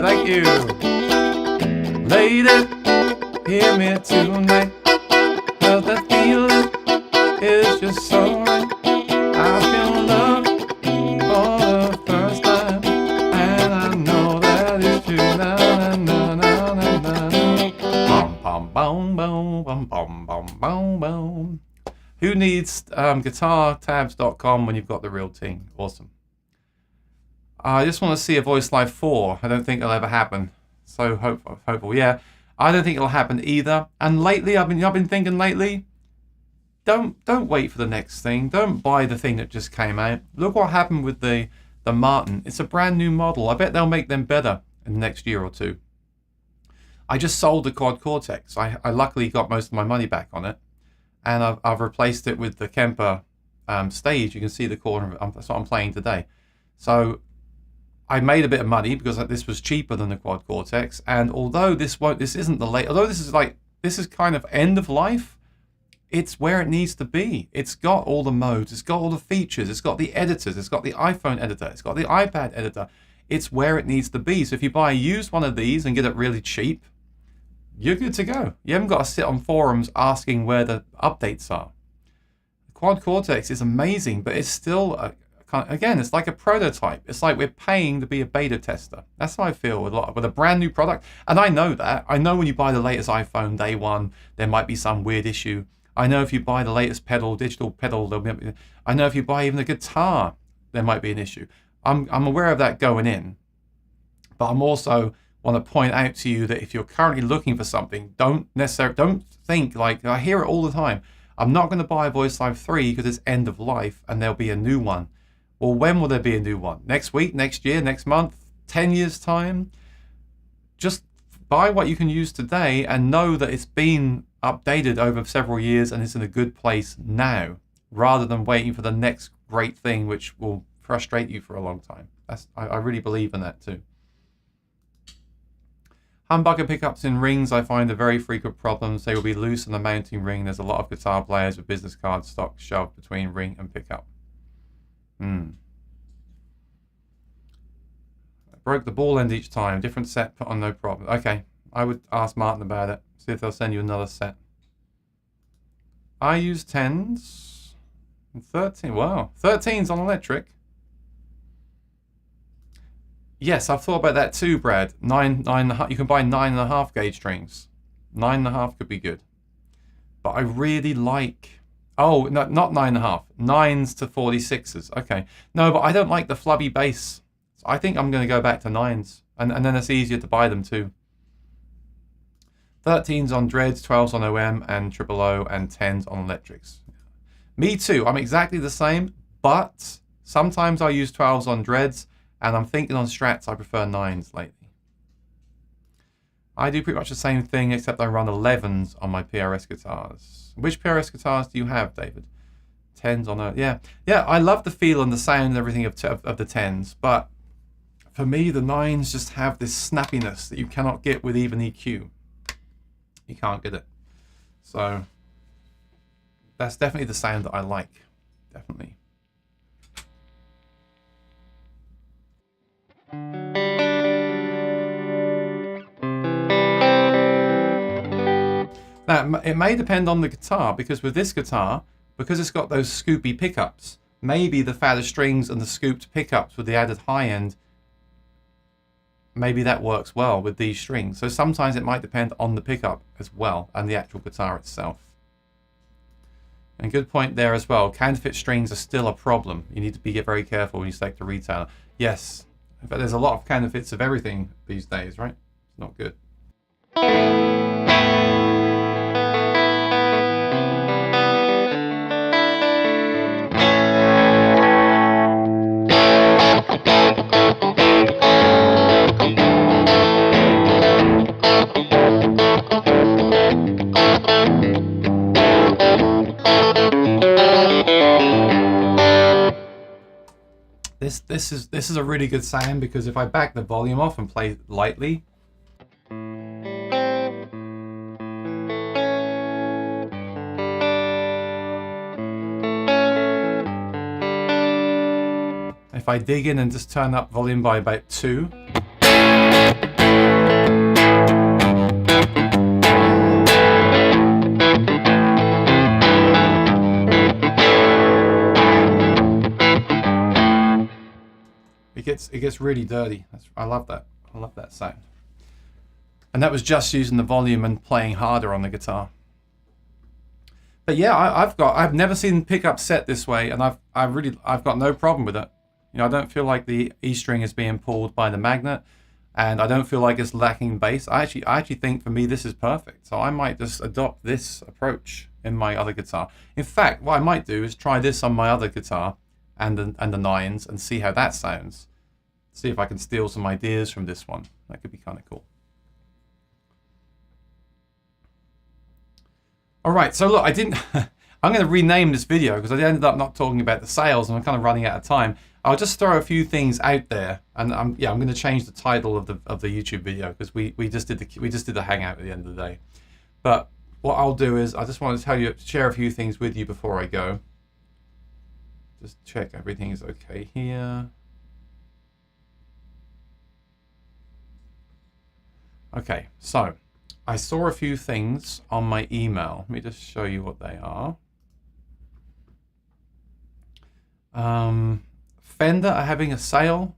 thank you, lady. Hear me tonight, cause that feeling is just so right. I feel love for the first time, and I know that it's true. Na, na, na, na, na, na. Bum, bum, bum, bum, bum, bum, bum, bum. Who needs guitartabs.com when you've got the Real Ting? Awesome. I just want to see a Voice Live 4. I don't think it'll ever happen. So hopeful. Yeah, I don't think it'll happen either. And lately, I've been thinking lately, don't wait for the next thing. Don't buy the thing that just came out. Look what happened with the Martin. It's a brand new model. I bet they'll make them better in the next year or two. I just sold the Quad Cortex. I luckily got most of my money back on it, and I've replaced it with the Kemper Stage. You can see the corner. That's what I'm playing today. So I made a bit of money because this was cheaper than the Quad Cortex. And although this isn't the late, although this is kind of end of life, it's where it needs to be. It's got all the modes. It's got all the features. It's got the editors. It's got the iPhone editor. It's got the iPad editor. It's where it needs to be. So if you buy a used one of these and get it really cheap, you're good to go. You haven't got to sit on forums asking where the updates are. The Quad Cortex is amazing, but it's still, again, it's like a prototype. It's like we're paying to be a beta tester. That's how I feel with a brand new product. And I know that. I know when you buy the latest iPhone day one, there might be some weird issue. I know if you buy the latest digital pedal, I know if you buy even a guitar, there might be an issue. I'm aware of that going in, but I'm also want to point out to you that if you're currently looking for something, don't think like, I hear it all the time, I'm not going to buy a Voice Live 3 because it's end of life and there'll be a new one. Well, when will there be a new one? Next week, next year, next month, 10 years time? Just buy what you can use today and know that it's been updated over several years and it's in a good place now, rather than waiting for the next great thing which will frustrate you for a long time. I really believe in that too. Humbucker pickups in rings I find are very frequent problems. They will be loose on the mounting ring. There's a lot of guitar players with business card stock shoved between ring and pickup. I broke the ball end each time. Different set put on, no problem. Okay, I would ask Martin about it. See if they'll send you another set. I use 10s and 13. Wow, 13s on electric. Yes, I've thought about that too, Brad. 9.5. You can buy 9.5 gauge strings. 9.5 could be good. But I really like. Oh, no, not 9.5. 9s to 46s. Okay. No, but I don't like the flubby bass. So I think I'm going to go back to 9s. And then it's easier to buy them too. 13s on dreads, 12s on OM, and triple O, and 10s on electrics. Me too. I'm exactly the same, but sometimes I use 12s on dreads, and I'm thinking on strats I prefer 9s lately. I do pretty much the same thing, except I run 11s on my PRS guitars. Which PRS guitars do you have, David? 10s on a... Yeah, I love the feel and the sound and everything of the 10s, but for me, the 9s just have this snappiness that you cannot get with even EQ. You can't get it. So that's definitely the sound that I like. Definitely. Now, it may depend on the guitar, because with this guitar, because it's got those scoopy pickups, maybe the fatter strings and the scooped pickups with the added high end, maybe that works well with these strings. So sometimes it might depend on the pickup as well and the actual guitar itself. And good point there as well. Counterfeit strings are still a problem. You need to be very careful when you select a retailer. Yes, but there's a lot of counterfeits of everything these days, right? It's not good. This is a really good sound, because if I back the volume off and play lightly, if I dig in and just turn up volume by about 2, it gets really dirty. I love that. I love that sound. And that was just using the volume and playing harder on the guitar. But yeah, I've never seen pickup set this way, and I've got no problem with it. You know, I don't feel like the E string is being pulled by the magnet, and I don't feel like it's lacking bass. I actually think for me this is perfect. So I might just adopt this approach in my other guitar. In fact, what I might do is try this on my other guitar and the nines and see how that sounds. See if I can steal some ideas from this one. That could be kind of cool. All right, so look, I didn't. I'm going to rename this video because I ended up not talking about the sales, and I'm kind of running out of time. I'll just throw a few things out there, and I'm going to change the title of the YouTube video because we just did the hangout at the end of the day. But what I'll do is I just want to share a few things with you before I go. Just check everything is okay here. Okay, so I saw a few things on my email. Let me just show you what they are. Fender are having a sale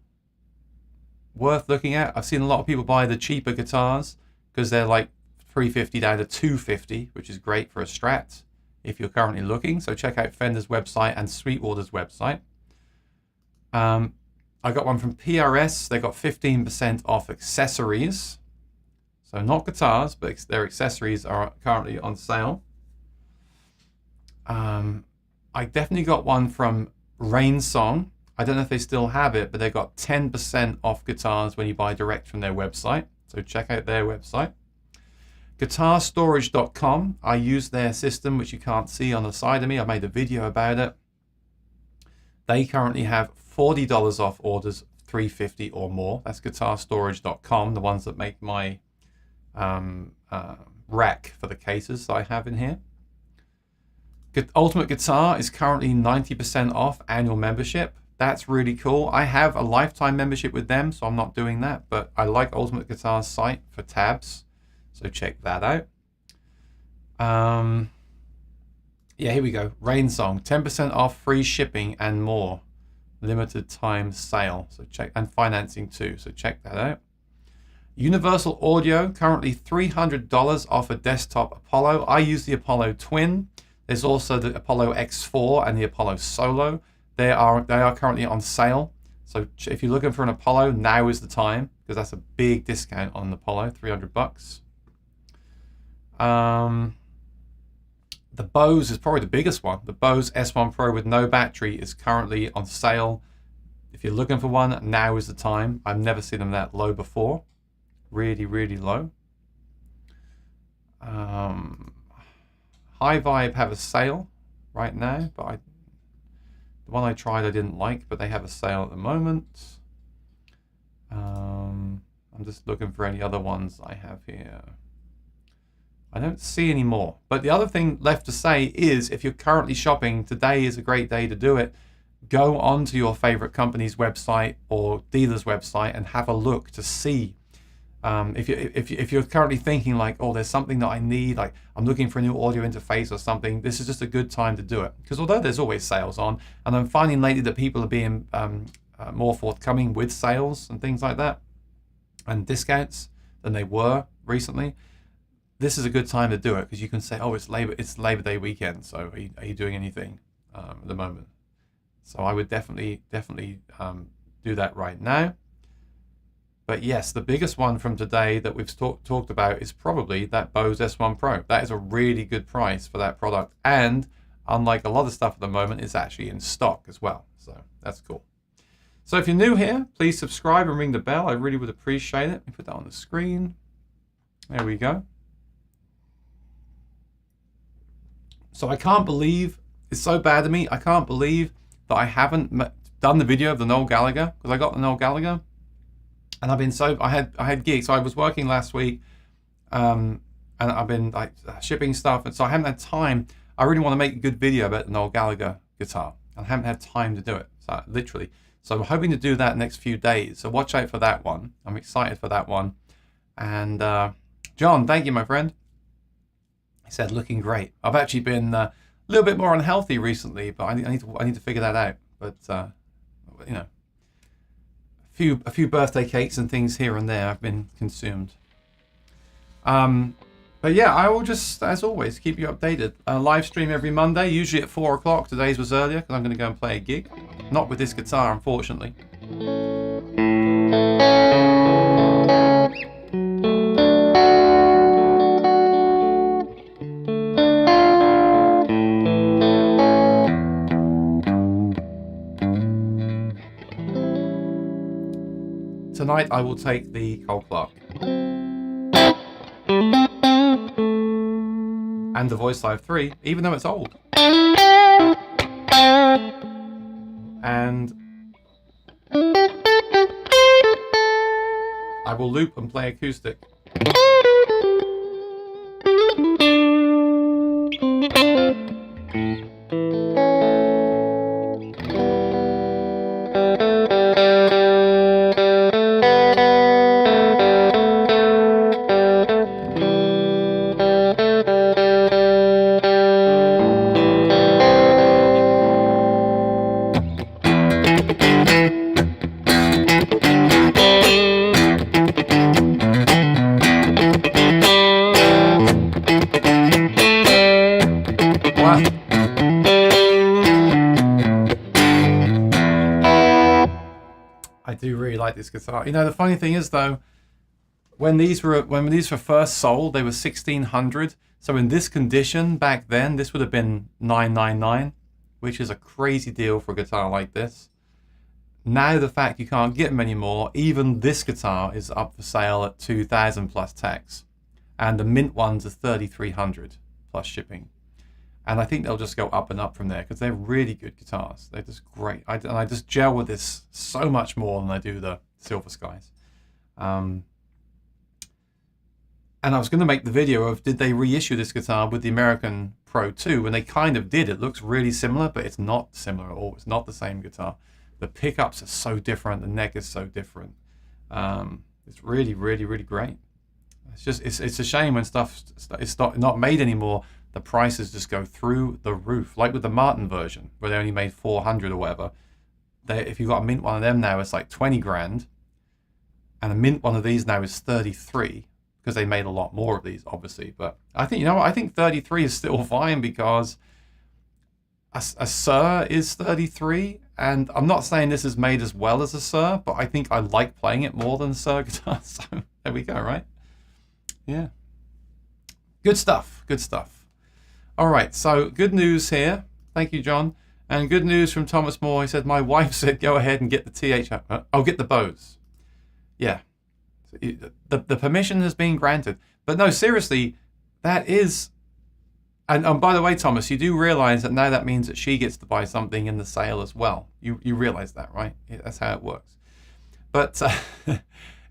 worth looking at. I've seen a lot of people buy the cheaper guitars because they're like $350 down to $250, which is great for a Strat if you're currently looking. So check out Fender's website and Sweetwater's website. I got one from PRS. They got 15% off accessories. So not guitars, but their accessories are currently on sale. I definitely got one from Rain Song. I don't know if they still have it, but they got 10% off guitars when you buy direct from their website. So check out their website. Guitarstorage.com. I use their system, which you can't see on the side of me. I made a video about it. They currently have $40 off orders, $350 or more. That's guitarstorage.com, the ones that make my rack for the cases that I have in here. Ultimate Guitar is currently 90% off annual membership. That's really cool. I have a lifetime membership with them, so I'm not doing that, but I like Ultimate Guitar's site for tabs, so check that out. Yeah, here we go. Rain Song, 10% off, free shipping and more. Limited time sale, so check, and financing too, so check that out. Universal Audio, currently $300 off a desktop Apollo. I use the Apollo Twin. There's also the Apollo X4 and the Apollo Solo. They are currently on sale. So if you're looking for an Apollo, now is the time because that's a big discount on the Apollo, $300. The Bose is probably the biggest one. The Bose S1 Pro with no battery is currently on sale. If you're looking for one, now is the time. I've never seen them that low before. Really, really low. High Vibe have a sale right now, but the one I tried I didn't like, but they have a sale at the moment. I'm just looking for any other ones I have here. I don't see any more. But the other thing left to say is if you're currently shopping, today is a great day to do it. Go onto your favorite company's website or dealer's website and have a look to see. If you're currently thinking like, oh, there's something that I need, like I'm looking for a new audio interface or something, this is just a good time to do it. Because although there's always sales on, and I'm finding lately that people are being more forthcoming with sales and things like that, and discounts than they were recently, this is a good time to do it because you can say, oh, it's Labor Day weekend, so are you doing anything at the moment? So I would definitely do that right now. But yes, the biggest one from today that we've talked about is probably that Bose S1 Pro. That is a really good price for that product. And unlike a lot of stuff at the moment, it's actually in stock as well. So that's cool. So if you're new here, please subscribe and ring the bell. I really would appreciate it. Let me put that on the screen. There we go. So I can't believe, it's so bad to me, I can't believe that I haven't done the video of the Noel Gallagher, because I got the Noel Gallagher. And I've been I had gigs. So I was working last week, and I've been like shipping stuff, and so I haven't had time. I really want to make a good video about the Noel Gallagher guitar, and I haven't had time to do it. So literally, so I'm hoping to do that next few days. So watch out for that one. I'm excited for that one. And John, thank you, my friend. He said looking great. I've actually been a little bit more unhealthy recently, but I need to figure that out. But you know. A few birthday cakes and things here and there have been consumed. But yeah, I will just, as always, keep you updated. Live stream every Monday, usually at 4 o'clock. Today's was earlier because I'm going to go and play a gig. Not with this guitar, unfortunately. Tonight I will take the Cole Clark and the Voice Live 3, even though it's old. And I will loop and play acoustic. I do really like this guitar. You know, the funny thing is though, when these were first sold, they were $1,600. So in this condition back then, this would have been $999, which is a crazy deal for a guitar like this. Now the fact you can't get them anymore, even this guitar is up for sale at $2,000 plus tax, and the mint ones are $3,300 plus shipping. And I think they'll just go up and up from there because they're really good guitars. They're just great. I just gel with this so much more than I do the Silver Skies. And I was going to make the video of did they reissue this guitar with the American Pro 2, and they kind of did. It looks really similar, but it's not similar at all. It's not the same guitar. The pickups are so different. The neck is so different. It's really, really, really great. It's a shame when stuff is not made anymore. The prices just go through the roof, like with the Martin version, where they only made 400 or whatever. If you got a mint one of them now, it's like 20 grand, and a mint one of these now is 33 because they made a lot more of these, obviously. But I think, you know what? I think 33 is still fine because a Sir is 33, and I'm not saying this is made as well as a Sir, but I think I like playing it more than a Sir guitar. So there we go, right? Yeah. Good stuff. Good stuff. All right, so good news here. Thank you, John. And good news from Thomas Moore. He said, my wife said, go ahead and get the TH. I'll get the Bose. Yeah. The permission has been granted. But no, seriously, that is... And by the way, Thomas, you do realize that now that means that she gets to buy something in the sale as well. You realize that, right? That's how it works. But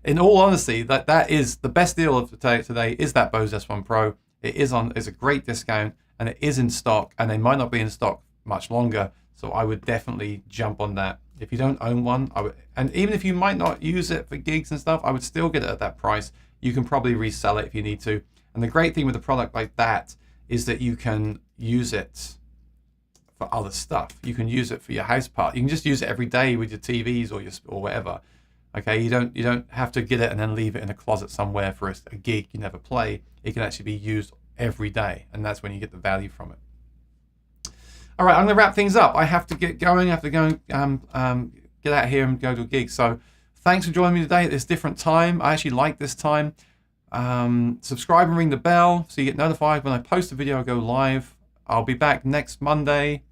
in all honesty, that is the best deal of today is that Bose S1 Pro. It's a great discount. And it is in stock, and they might not be in stock much longer. So I would definitely jump on that. If you don't own one, and even if you might not use it for gigs and stuff, I would still get it at that price. You can probably resell it if you need to. And the great thing with a product like that is that you can use it for other stuff. You can use it for your house part. You can just use it every day with your TVs or whatever. Okay, you don't have to get it and then leave it in a closet somewhere for a gig you never play. It can actually be used every day, and that's when you get the value from it. All right, I'm going to wrap things up. I have to get going. I have to go get out here and go to a gig. So thanks for joining me today at this different time. I actually like this time. Subscribe and ring the bell so you get notified when I post a video, I go live. I'll be back next Monday.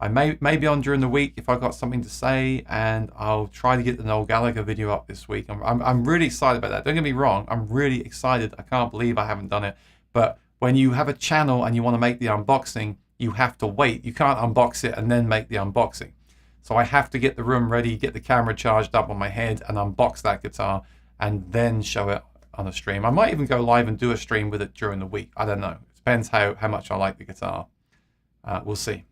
I may be on during the week if I've got something to say, and I'll try to get the Noel Gallagher video up this week. I'm really excited about that. Don't get me wrong. I'm really excited. I can't believe I haven't done it. But when you have a channel and you want to make the unboxing, you have to wait. You can't unbox it and then make the unboxing. So I have to get the room ready, get the camera charged up on my head, and unbox that guitar, and then show it on a stream. I might even go live and do a stream with it during the week. I don't know. It depends how much I like the guitar. We'll see.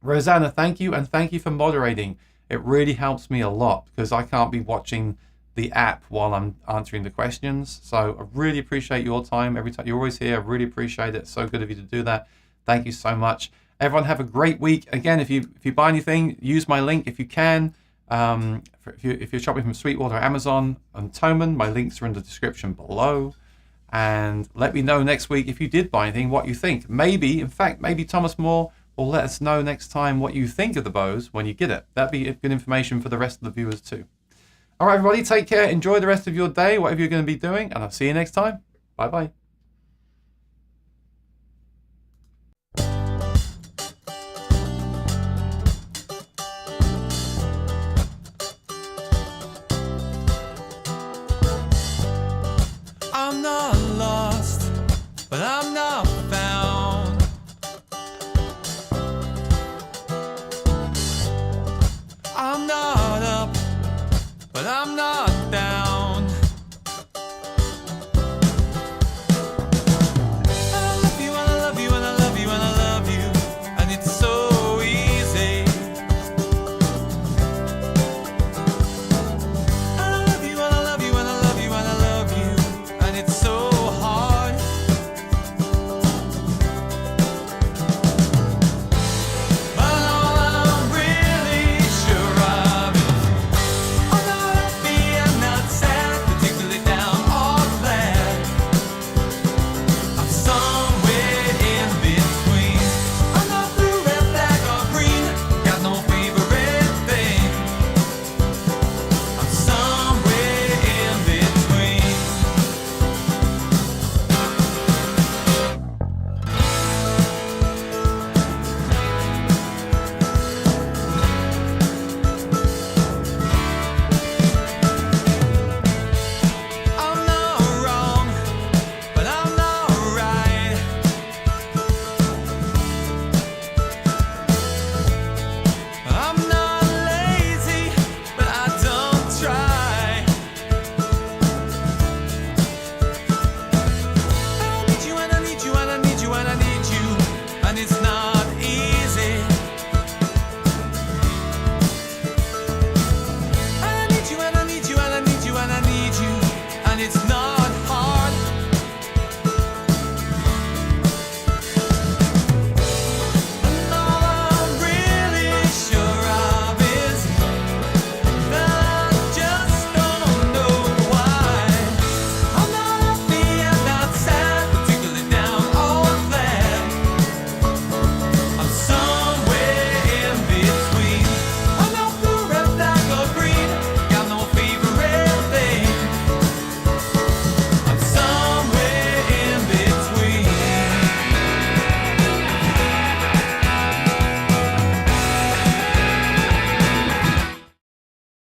Rosanna, thank you, and thank you for moderating. It really helps me a lot because I can't be watching the app while I'm answering the questions. So I really appreciate your time. Every time you're always here, I really appreciate it. It's so good of you to do that. Thank you so much. Everyone have a great week. Again, if you buy anything, use my link if you can. If you're shopping from Sweetwater, Amazon, and Thomann, my links are in the description below. And let me know next week if you did buy anything, what you think. Maybe, in fact, maybe Thomas Moore or let us know next time what you think of the Bose when you get it. That'd be good information for the rest of the viewers too. All right, everybody, take care. Enjoy the rest of your day, whatever you're going to be doing, and I'll see you next time. Bye-bye.